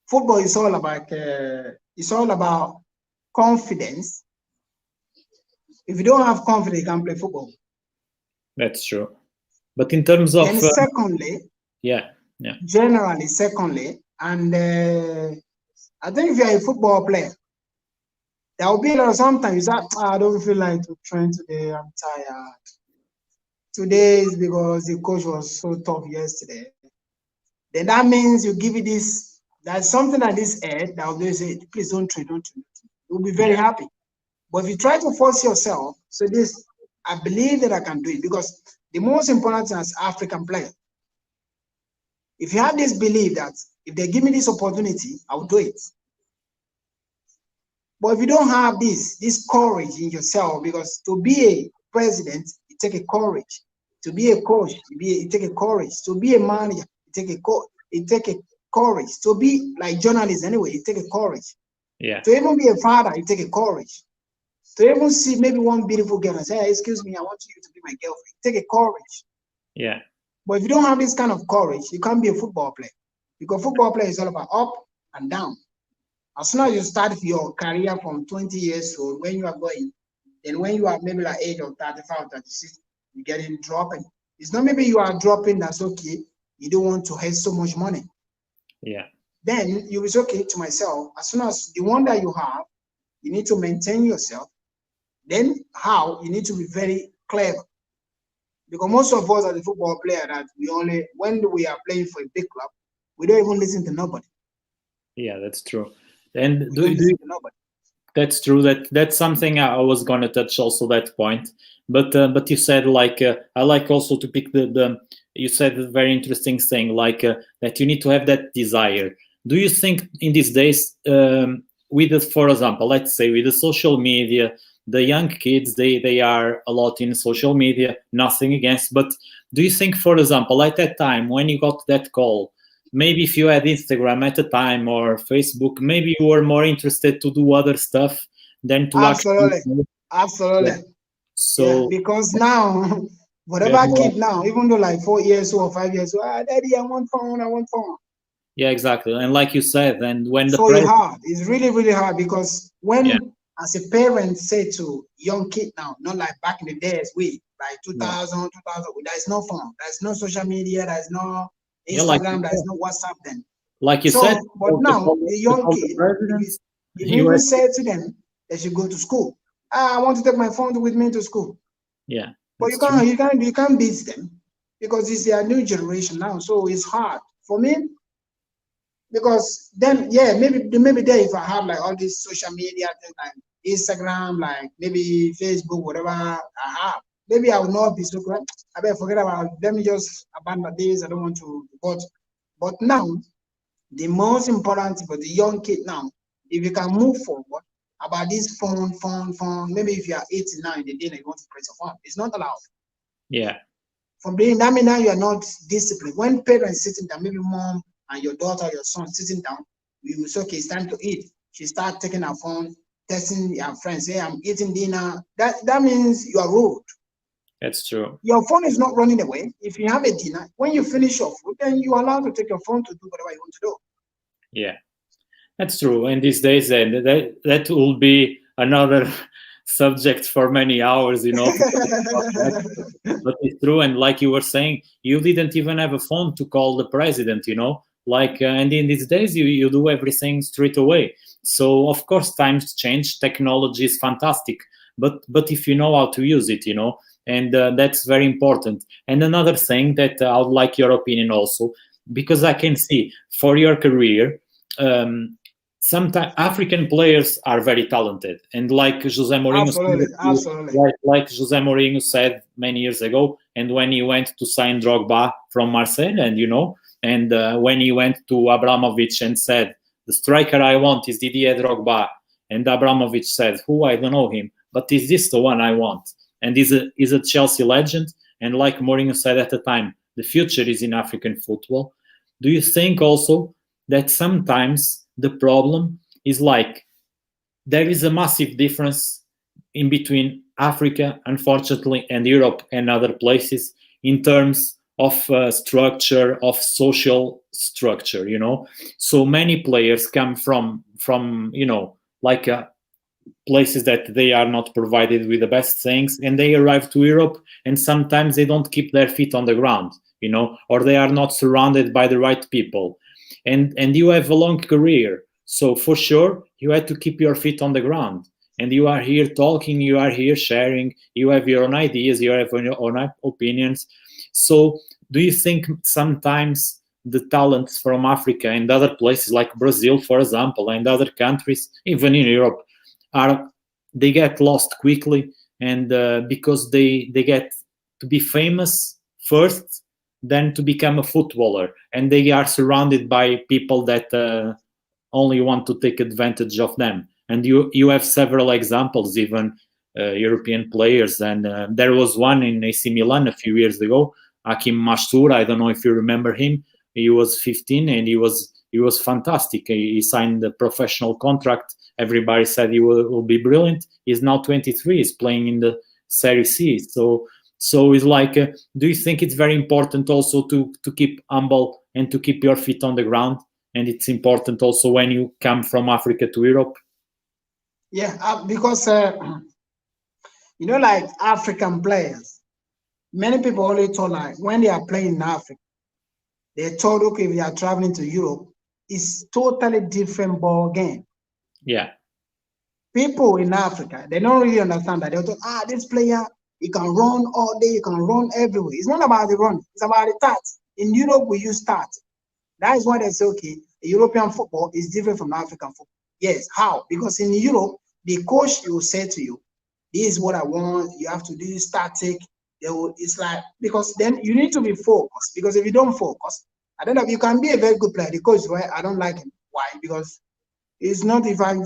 football is all about confidence. If you don't have confidence, you can't play football. That's true. But in terms of... And secondly, generally, and I think if you're a football player, there will be a lot of sometimes I don't feel like to train today, I'm tired. Today is because the coach was so tough yesterday. Then that means you give it this, that's something like this head that will say, please don't train. You'll be very happy. But if you try to force yourself, so this, I believe that I can do it, because the most important thing as African player, if you have this belief that if they give me this opportunity, I'll do it. But if you don't have this courage in yourself, because to be a president, it takes a courage. To be a coach, it takes a courage. To be a manager, it takes a courage. To be like journalists anyway, it takes a courage. Yeah. To even be a father, it takes a courage. To even see maybe one beautiful girl and say, hey, excuse me, I want you to be my girlfriend. Take a courage. Yeah. But if you don't have this kind of courage, you can't be a football player. Because football player is all about up and down. As soon as you start your career from 20 years old, when you are going, then when you are maybe like age of 35 or 36, you get in dropping. It's not maybe you are dropping, that's okay. You don't want to have so much money. Yeah. Then you is okay to myself. As soon as the one that you have, you need to maintain yourself. Then how? You need to be very clever. Because most of us as a football player, that we only, when we are playing for a big club, we don't even listen to nobody. Yeah, that's true. And that's true. That's something I was gonna touch also, that point. But you said like I like also to pick the you said a very interesting thing, like that you need to have that desire. Do you think in these days for example, let's say with the social media, the young kids, they are a lot in social media, nothing against, but do you think, for example, at that time when you got that call, maybe if you had Instagram at the time or Facebook, maybe you were more interested to do other stuff than to absolutely. Yeah. So because now, whatever kid now, even though like 4 years old or 5 years old, Daddy, I want phone. Yeah, exactly. And like you said, and when the So it's president, hard. It's really, really hard because yeah, when, as a parent, say to young kid now, not like back in the days, like yeah, 2000, there's no phone, there's no social media, there's no yeah, like you Instagram, there's said, no WhatsApp then. like you said, So, but now the to young call the kid, presidents, if you you even had, say to them they should go to school, I want to take my phone with me to school, yeah, but that's true. you can't beat them because it's their new generation now. So it's hard for me because then yeah, maybe there if I have like all these social media things like Instagram, like maybe Facebook, whatever I have, maybe I will not be so good. I better forget about it. Let me just abandon this. I don't want to. But now the most important for the young kid now, if you can move forward about this phone. Maybe if you are 18 now in the day and you want to press a phone, it's not allowed. Yeah, From being that means now you are not disciplined. When parents sitting down, maybe mom and your daughter, your son sitting down, you say, okay, it's time to eat. She start taking her phone, texting her friends, say, I'm eating dinner. That means you are rude. that's true. Your phone is not running away. If you have a dinner, when you finish your food, then you are allowed to take your phone to do whatever you want to do. Yeah, that's true. And these days, and that will be another subject for many hours, you know, to talk about that. But it's true. And like you were saying, you didn't even have a phone to call the president, you know, like, and in these days, you do everything straight away. So, of course, times change. Technology is fantastic. But if you know how to use it, you know, and that's very important. And another thing that I would like your opinion also, because I can see for your career, sometimes African players are very talented, and like Jose Mourinho, Absolutely. like Jose Mourinho said many years ago, and when he went to sign Drogba from Marseille, and you know, and when he went to Abramovich and said, "The striker I want is Didier Drogba," and Abramovich said, "Who? I don't know him, but is this the one I want?" And he's a Chelsea legend, and like Mourinho said at the time, the future is in African football. Do you think also that sometimes the problem is like there is a massive difference in between Africa, unfortunately, and Europe and other places in terms of structure, of social structure, you know? So many players come from you know, like places that they are not provided with the best things, and they arrive to Europe, and sometimes they don't keep their feet on the ground, you know, or they are not surrounded by the right people. And you have a long career, so for sure you had to keep your feet on the ground, and you are here talking, you are here sharing, you have your own ideas, you have your own opinions. So do you think sometimes the talents from Africa and other places like Brazil, for example, and other countries, even in Europe, they get lost quickly, and because they get to be famous first, then to become a footballer, and they are surrounded by people that only want to take advantage of them. And you have several examples, even European players, and there was one in AC Milan a few years ago, Hakim Mashour. I don't know if you remember him. He was 15 and he was fantastic. He signed a professional contract. Everybody said he will be brilliant. He's now 23. He's playing in the Serie C. So it's like, do you think it's very important also to keep humble and to keep your feet on the ground? And it's important also when you come from Africa to Europe? Yeah, because you know, like African players, many people only told like when they are playing in Africa, they're told, okay, we are traveling to Europe, it's totally different ball game. Yeah. People in Africa, they don't really understand that. They'll talk, this player, he can run all day, he can run everywhere. It's not about the run, it's about the start. In Europe, we use start. That is why they say, okay, European football is different from African football. Yes, how? Because in Europe, the coach will say to you, this is what I want, you have to do static. It's like, because then you need to be focused. Because if you don't focus, I don't know, you can be a very good player. The coach, right? I don't like him. Why? Because it's not if I'm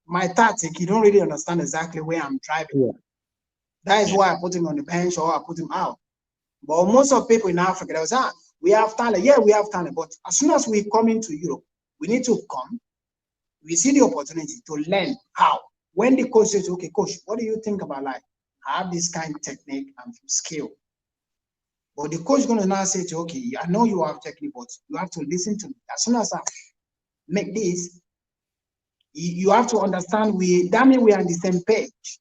my tactic, you don't really understand exactly where I'm driving. Yeah. That is why I put him on the bench or I put him out. But most of people in Africa, they was, we have talent. Yeah, we have talent. But as soon as we come into Europe, we need to come. We see the opportunity to learn how. When the coach says, okay, coach, what do you think about like, I have this kind of technique and skill. But the coach is going to now say to you, okay, I know you have technique, but you have to listen to me. As soon as I make this, you have to understand that means we are on the same page.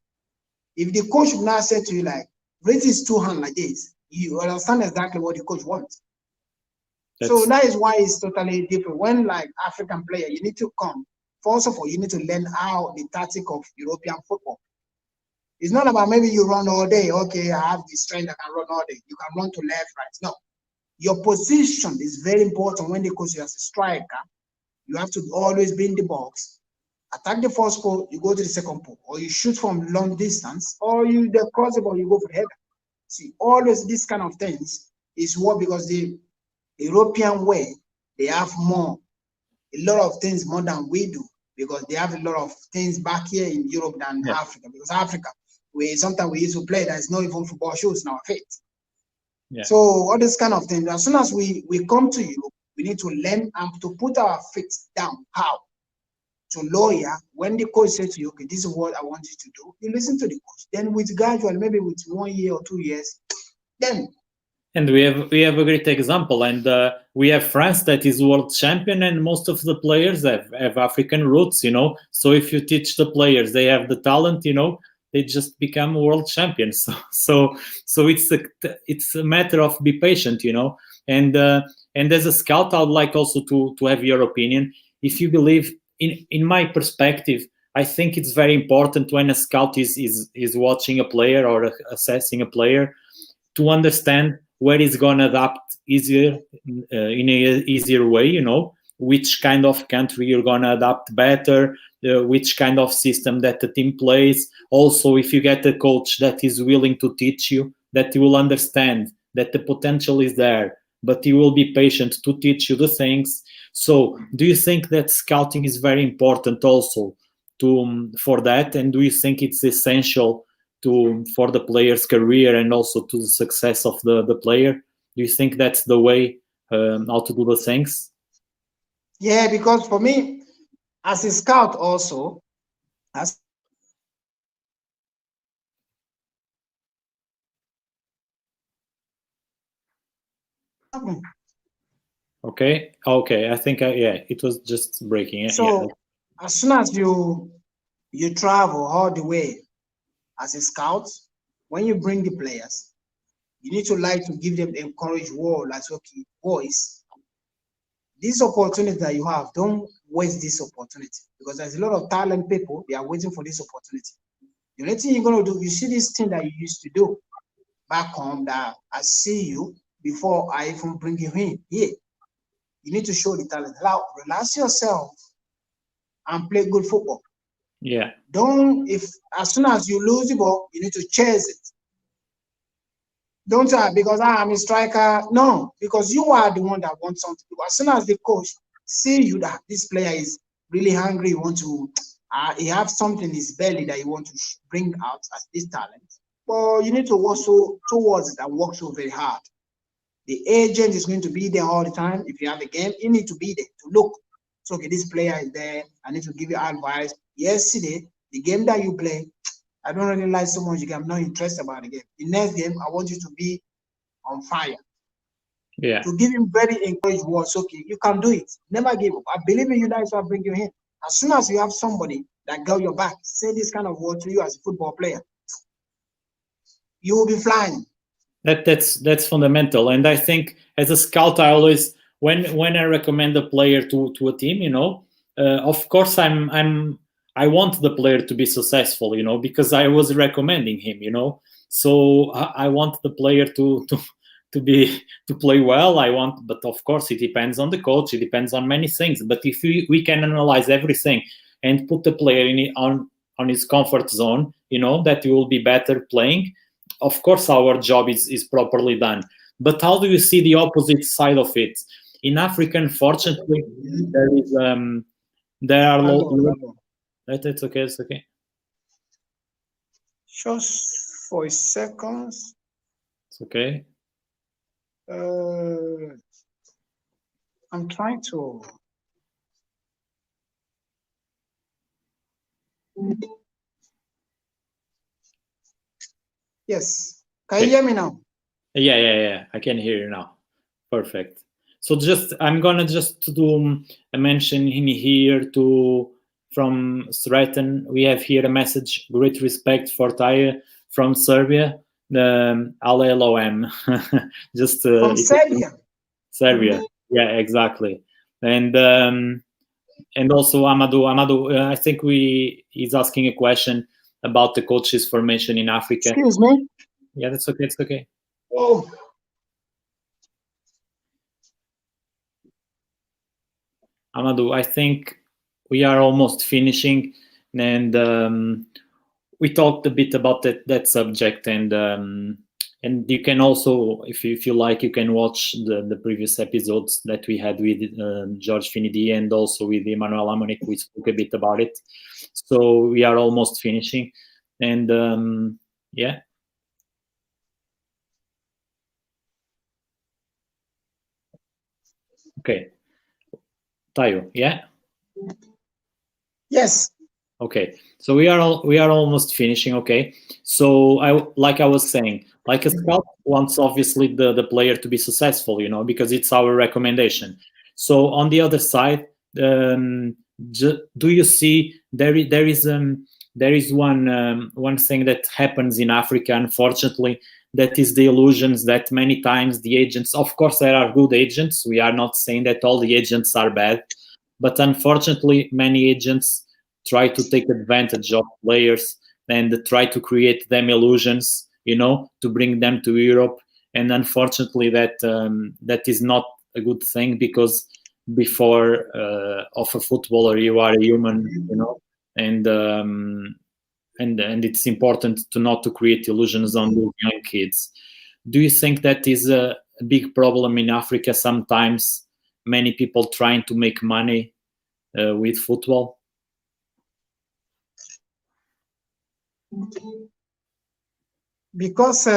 If the coach would now say to you, like, raise his two hands like this, you understand exactly what the coach wants. So that is why it's totally different. When, like, African player, you need to come. First of all, you need to learn how the tactic of European football. It's not about maybe you run all day. Okay, I have the strength, I can run all day. You can run to left, right. No. Your position is very important when they coach you as a striker. You have to always be in the box. Attack the first pole, you go to the second pole, or you shoot from long distance, or you cross the ball, you go for the header. See, always these kind of things is what, because the European way, they have a lot of things more than we do, because they have a lot of things back here in Europe than Africa. Because Africa, sometimes we used to play, there's no even football shoes in our feet. So all this kind of thing, as soon as we come to Europe, we need to learn and to put our feet down. How? To lawyer, when the coach says to you, okay, this is what I want you to do, you listen to the coach. Then with gradual, maybe with 1 year or 2 years, then. And we have a great example, and we have France that is world champion, and most of the players have African roots, So if you teach the players, they have the talent, they just become world champions. So it's a matter of be patient, And as a scout, I would like also to have your opinion. If you believe, in my perspective, I think it's very important when a scout is watching a player or assessing a player to understand where he's going to adapt easier in an easier way, which kind of country you're going to adapt better, which kind of system that the team plays. Also, if you get a coach that is willing to teach you, that he will understand that the potential is there, but he will be patient to teach you the things. So do you think that scouting is very important also for that? And do you think it's essential for the player's career and also to the success of the player? Do you think that's the way how to do the things? Yeah, because for me, as a scout also, Okay. I think it was just breaking. So as soon as you travel all the way as a scout, when you bring the players, you need to like to give them the encourage word, like, okay, boys, this opportunity that you have, don't waste this opportunity, because there's a lot of talent people, they are waiting for this opportunity. The only thing you're going to do, you see this thing that you used to do back home that I see you before I even bring you in here. You need to show the talent. Relax yourself and play good football. Yeah. As soon as you lose the ball, you need to chase it. Don't say, because I'm a striker. No, because you are the one that wants something to do. As soon as the coach see you that this player is really hungry, you want to, he has something in his belly that you want to bring out as this talent. But you need to work towards it and work so very hard. The agent is going to be there all the time. If you have a game, you need to be there to look. So, okay, this player is there. I need to give you advice. Yesterday, the game that you play, I don't really like so much. I'm not interested about the game. The next game, I want you to be on fire. Yeah. To give him very encouraging words. Okay, you can do it. Never give up. I believe in you. That's why I bring you in. As soon as you have somebody that got your back, say this kind of word to you as a football player, you will be flying. That's fundamental. And I think as a scout, I always, when I recommend a player to a team, of course I want the player to be successful, because I was recommending him, so I want the player to play well. But of course it depends on the coach, it depends on many things. But if we can analyze everything and put the player on his comfort zone, that he will be better playing, of course our job is properly done. But how do you see the opposite side of it? In Africa, unfortunately, there are It's okay. It's okay. Just for a second. It's okay. I'm trying to. Yes. Can you hear me now? Yeah. I can hear you now. Perfect. So I'm gonna just do a mention in here from Stratton. We have here a message: great respect for Taye from Serbia. LLOM. Just From Serbia. Serbia. Yeah, exactly. And also Amadou, I think he's asking a question about the coaches formation in Africa. Excuse me. Yeah, that's okay. It's okay. Oh. Amadou, I think we are almost finishing, and we talked a bit about that subject, and you can also, if you like, you can watch the previous episodes that we had with George Finidi and also with Emmanuel Amonik. We spoke a bit about it. So we are almost finishing, and yeah. Okay. Tayo, yeah? Yes. Okay, so we are almost finishing. Okay, so like I was saying, like a scout wants obviously the player to be successful, because it's our recommendation. So on the other side, do you see there is one thing that happens in Africa, unfortunately, that is the illusions that many times the agents, of course there are good agents, we are not saying that all the agents are bad, but unfortunately many agents try to take advantage of players and try to create them illusions, to bring them to Europe. And unfortunately, that is not a good thing, because before of a footballer, you are a human, and it's important not to create illusions on those young kids. Do you think that is a big problem in Africa? Sometimes many people trying to make money with football. Because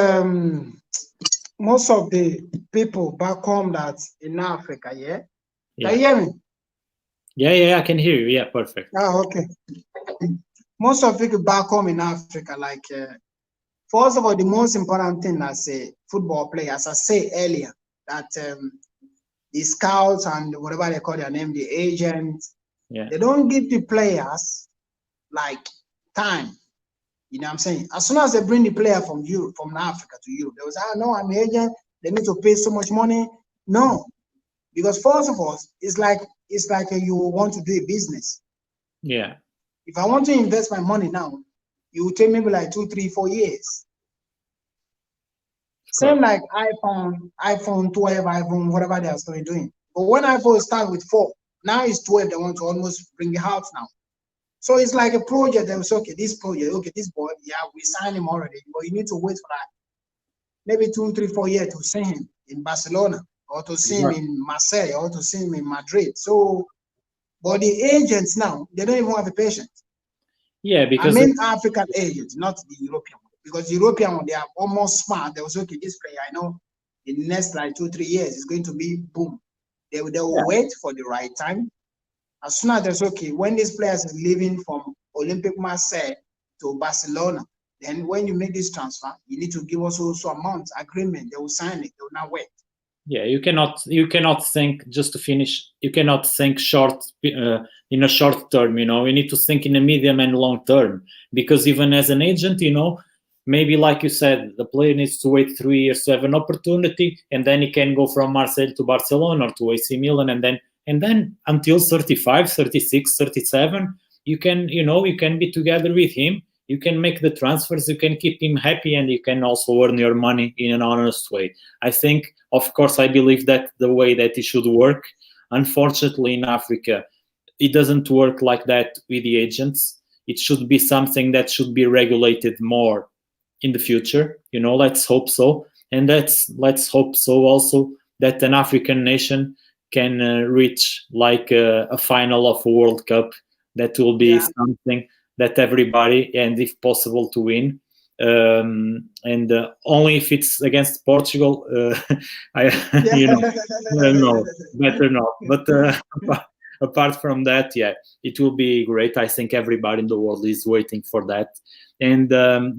most of the people back home that's in Africa, yeah? Can you hear me? Yeah, I can hear you. Yeah, perfect. Oh, okay. Most of people back home in Africa, like, first of all, the most important thing as a football player, as I say earlier, that the scouts and whatever they call their name, the agents, they don't give the players like time. You know what I'm saying? As soon as they bring the player from Europe, from Africa to Europe, they will say, no, I'm an agent. They need to pay so much money. No, because first of all, it's like you want to do a business. Yeah. If I want to invest my money now, it will take maybe like 2, 3, 4 years. Same like iPhone 12, iPhone, whatever they are still doing. But when iPhone start with 4, now it's 12, they want to almost bring it out now. So it's like a project. They will say, okay, this project, okay, this boy, yeah, we signed him already, but you need to wait for that. Maybe 2, 3, 4 years to see him in Barcelona, or to see him in Marseille, or to see him in Madrid. So, but the agents now, they don't even have a patient. Yeah, because I mean African agents, not the European one. Because the European one, they are almost smart. They will say, okay, this player, I know in the next like 2, 3 years, it's going to be boom. They will wait for the right time. As soon as that's okay, when these players is leaving from Olympic Marseille to Barcelona, then when you make this transfer, you need to give us also amount agreement. They will sign it. They will not wait. Yeah, you cannot think, just to finish. You cannot think short in a short term. You need to think in a medium and long term, because even as an agent, maybe like you said, the player needs to wait 3 years to have an opportunity, and then he can go from Marseille to Barcelona or to AC Milan, and then until 35, 36, 37, you can be together with him. You can make the transfers, you can keep him happy, and you can also earn your money in an honest way. I think, of course, I believe that the way that it should work. Unfortunately, in Africa, it doesn't work like that with the agents. It should be something that should be regulated more in the future. Let's hope so. And let's hope so also that an African nation can reach like a final of a World Cup. That will be something that everybody, and if possible, to win. And only if it's against Portugal, no, better not. But apart from that, it will be great. I think everybody in the world is waiting for that. And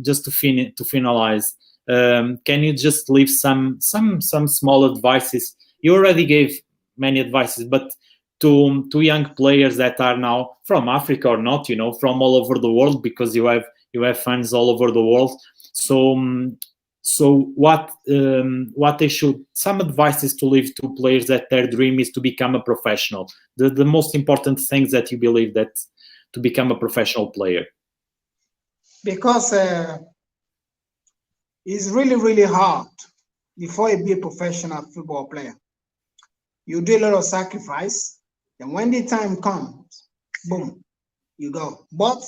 just to finalize, Can you just leave some small advices? You already gave many advices, but to young players that are now from Africa or not, from all over the world, because you have fans all over the world. So what they should, some advices to leave to players that their dream is to become a professional. The most important things that you believe that to become a professional player. Because it's really, really hard before you be a professional football player. You do a lot of sacrifice, and when the time comes, boom, you go. But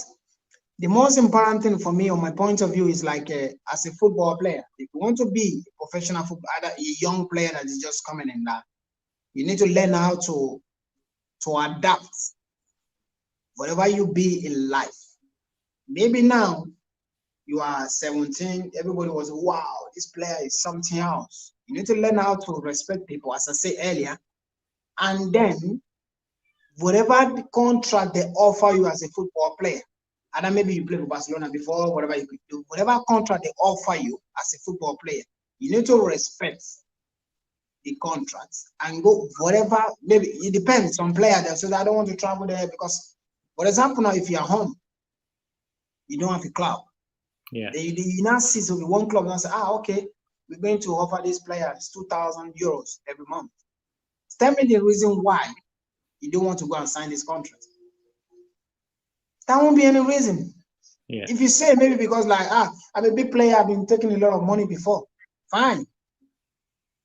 the most important thing for me, on my point of view, is like as a football player, if you want to be a professional football, either a young player that is just coming in, that you need to learn how to adapt whatever you be in life. Maybe now you are 17, everybody was, wow, this player is something else. You need to learn how to respect people, as I said earlier, and then whatever the contract they offer you as a football player, and maybe you played for Barcelona before, whatever you could do, whatever contract they offer you as a football player, you need to respect the contracts and go whatever. Maybe it depends on player that says, I don't want to travel there because, for example, now if you're home, you don't have a club. Yeah. You now see so one club and say, okay, we're going to offer these players 2,000 euros every month. Tell me the reason why you don't want to go and sign this contract. That won't be any reason. Yeah. If you say maybe because like, I'm a big player, I've been taking a lot of money before, fine.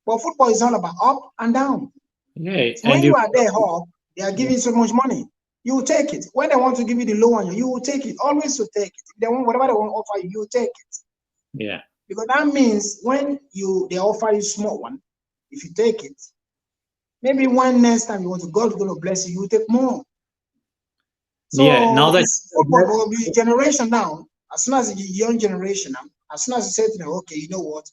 But football is all about up and down. Yeah. So when you are there up, they are giving so much money. You will take it. When they want to give you the low one, you will take it. Always to take it. If they want whatever they want to offer you, you will take it. Yeah. Because that means when they offer you small one, if you take it, maybe one next time you want to, God is going to bless you, you will take more. So yeah, now that football generation now, as soon as the young generation now, as soon as you say to them, okay, you know what,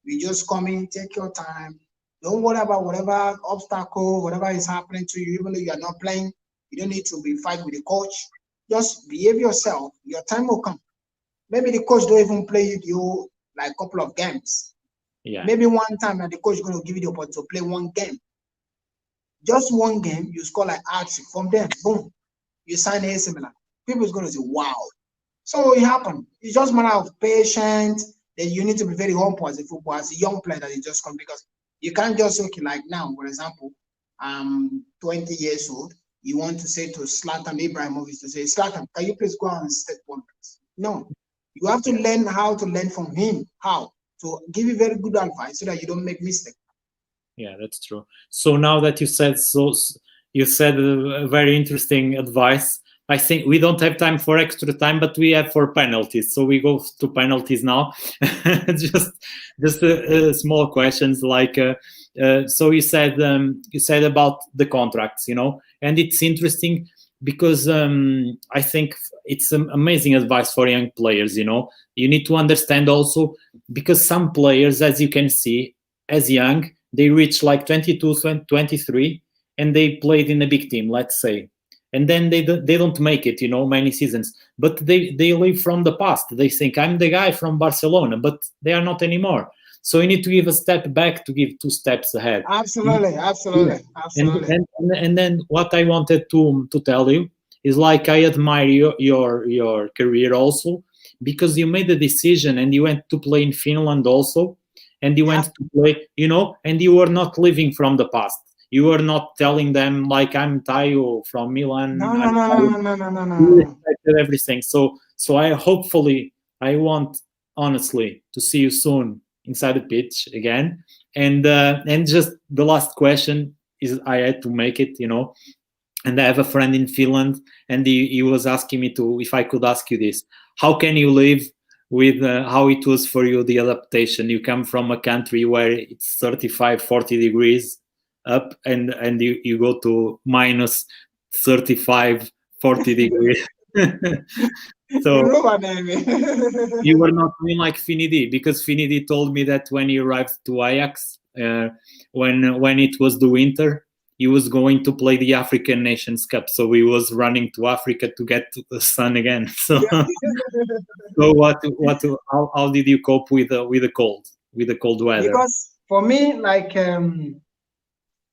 we just come in, take your time, don't worry about whatever obstacle, whatever is happening to you, even though you are not playing, you don't need to be fight with the coach. Just behave yourself. Your time will come. Maybe the coach don't even play you like a couple of games. Yeah. Maybe one time that the coach is going to give you the opportunity to play one game. Just one game, you score like hat-trick. From there, boom, you sign AC Milan. People is going to say, wow. So it happened. It's just a matter of patience. Then you need to be very humble as a footballer, as a young player that you just come, because you can't just, okay, like now, for example, 20 years old, you want to say to Zlatan Ibrahimovic to say, Zlatan, can you please go and set wonders? No. You have to learn how to learn from him, how to give you very good advice so that you don't make mistakes. Yeah, that's true. So now that you said a very interesting advice. I think we don't have time for extra time, but we have for penalties. So we go to penalties now. just small questions like. So you said about the contracts, and it's interesting because I think it's amazing advice for young players. You need to understand also, because some players, as you can see, as young, they reach like 22, 23, and they played in a big team, let's say. And then they don't make it, many seasons. But they live from the past. They think, I'm the guy from Barcelona, but they are not anymore. So you need to give a step back to give 2 steps ahead. Absolutely. And then what I wanted to tell you is, like, I admire your career also, because you made a decision and you went to play in Finland also, and you went to play, and you were not living from the past. You were not telling them, like, I'm Tayo from Milan. No. You respected everything. So I want, honestly, to see you soon inside the pitch again. And just the last question is, I had to make it, and I have a friend in Finland, and he was asking me if I could ask you this. How can you live with how it was for you, the adaptation? You come from a country where it's 35, 40 degrees up, and you go to minus 35, 40 degrees. So you were not doing like Finidi, because Finidi told me that when he arrived to Ajax, when it was the winter, he was going to play the African Nations Cup, so he was running to Africa to get to the sun again. So, so how did you cope with the cold weather? Because for me, like,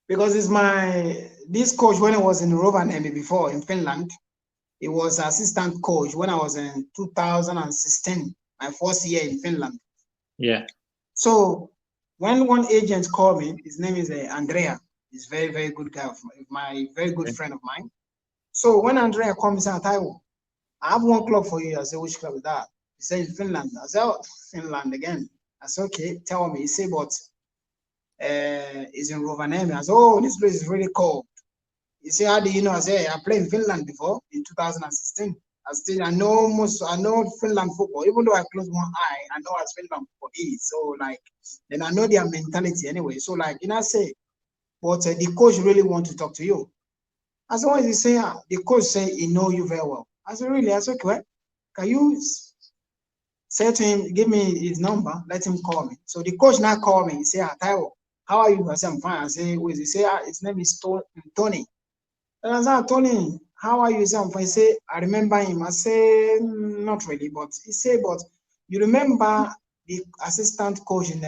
because it's this coach when I was in Rovaniemi before in Finland, he was assistant coach when I was in 2016, my first year in Finland. Yeah. So when one agent called me, his name is Andrea. He's very, very good guy, my very good friend of mine. So when Andrea called me, he said, Taiwo, I have one club for you. I said, which club is that? He said, in Finland. I said, oh, Finland again. I said, okay, tell me. He said, but it's in Rovaniemi. I said, oh, this place is really cold. He said, how do you know? I said, I played in Finland before in 2016. I know Finland football. Even though I close one eye, I know as Finland football is. So like, then I know their mentality anyway. So like, I say, but the coach really want to talk to you. I said, what is he saying? The coach say he know you very well. I said, really? I said, okay. Can you say to him, give me his number, let him call me. So the coach now called me. He said, Taiwo, how are you? I said, I'm fine. I said, who is he? He said, his name is Tony. And I said, Tony, how are you? He said, I'm fine. He said, I remember him. I said, not really, but he said, but you remember the assistant coach in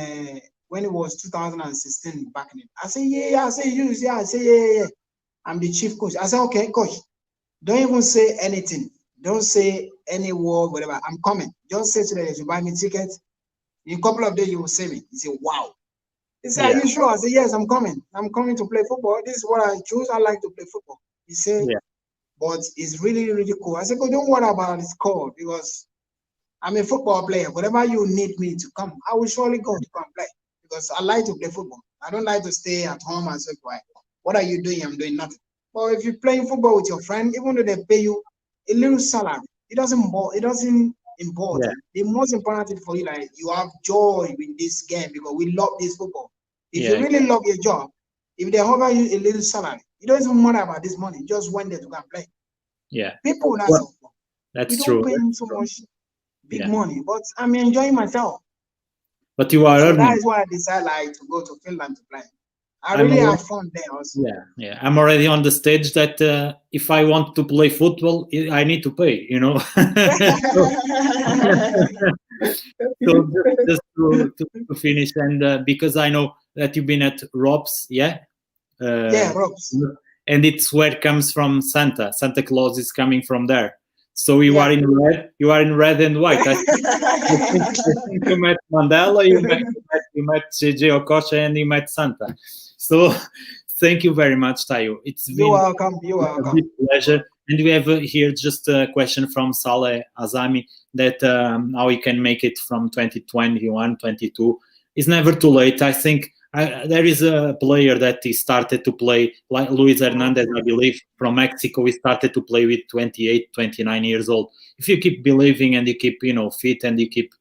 when it was 2016 back in it? I said, yeah. I said, you, yeah. I said, yeah. I'm the chief coach. I said, okay, coach, don't even say anything. Don't say any word, whatever. I'm coming. Just say to them, you buy me tickets. In a couple of days, you will see me. He said, wow. He said, are you sure? I said, yes, I'm coming. I'm coming to play football. This is what I choose. I like to play football. He said, but it's really, really cool. I said, oh, don't worry about this call because I'm a football player. Whatever you need me to come, I will surely go to come play because I like to play football. I don't like to stay at home and say, what are you doing? I'm doing nothing. But if you're playing football with your friend, even though they pay you a little salary, it doesn't important. Yeah. The most important thing for you, like you have joy with this game because we love this football. If you really love your job, if they offer you a little salary, it doesn't matter about this money. Just one day to go and play. Yeah. People that's true. Don't pay so much big money, but I'm enjoying myself. But you are earning. That is why I decided like to go to Finland to play. I really have fun there also. Yeah. I'm already on the stage that if I want to play football, I need to pay, you know. So just to finish, and because I know that you've been at Rob's, Rob's. And it's where it comes from. Santa Claus is coming from there. So you are in red. You are in red and white. I think you met Mandela. You met JJ Okocha, and you met Santa. So thank you very much, Tayo. It's been a big pleasure. And we have here just a question from Saleh Azami that how we can make it from 2021, 22. It's never too late. I think there is a player that he started to play, like Luis Hernandez, I believe, from Mexico. He started to play with 28, 29 years old. If you keep believing and you keep, fit and you keep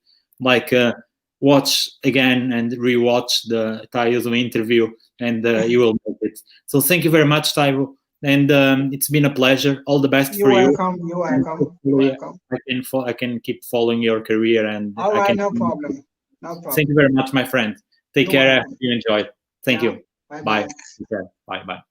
watch again and rewatch the Tayo's interview, and you will make it. So thank you very much, Taiwo. And it's been a pleasure. All the best for you. You're welcome. I can keep follling your career. And all right, no problem. Thank you very much, my friend. Take care. You enjoy. Thank you. Bye. Bye. Bye.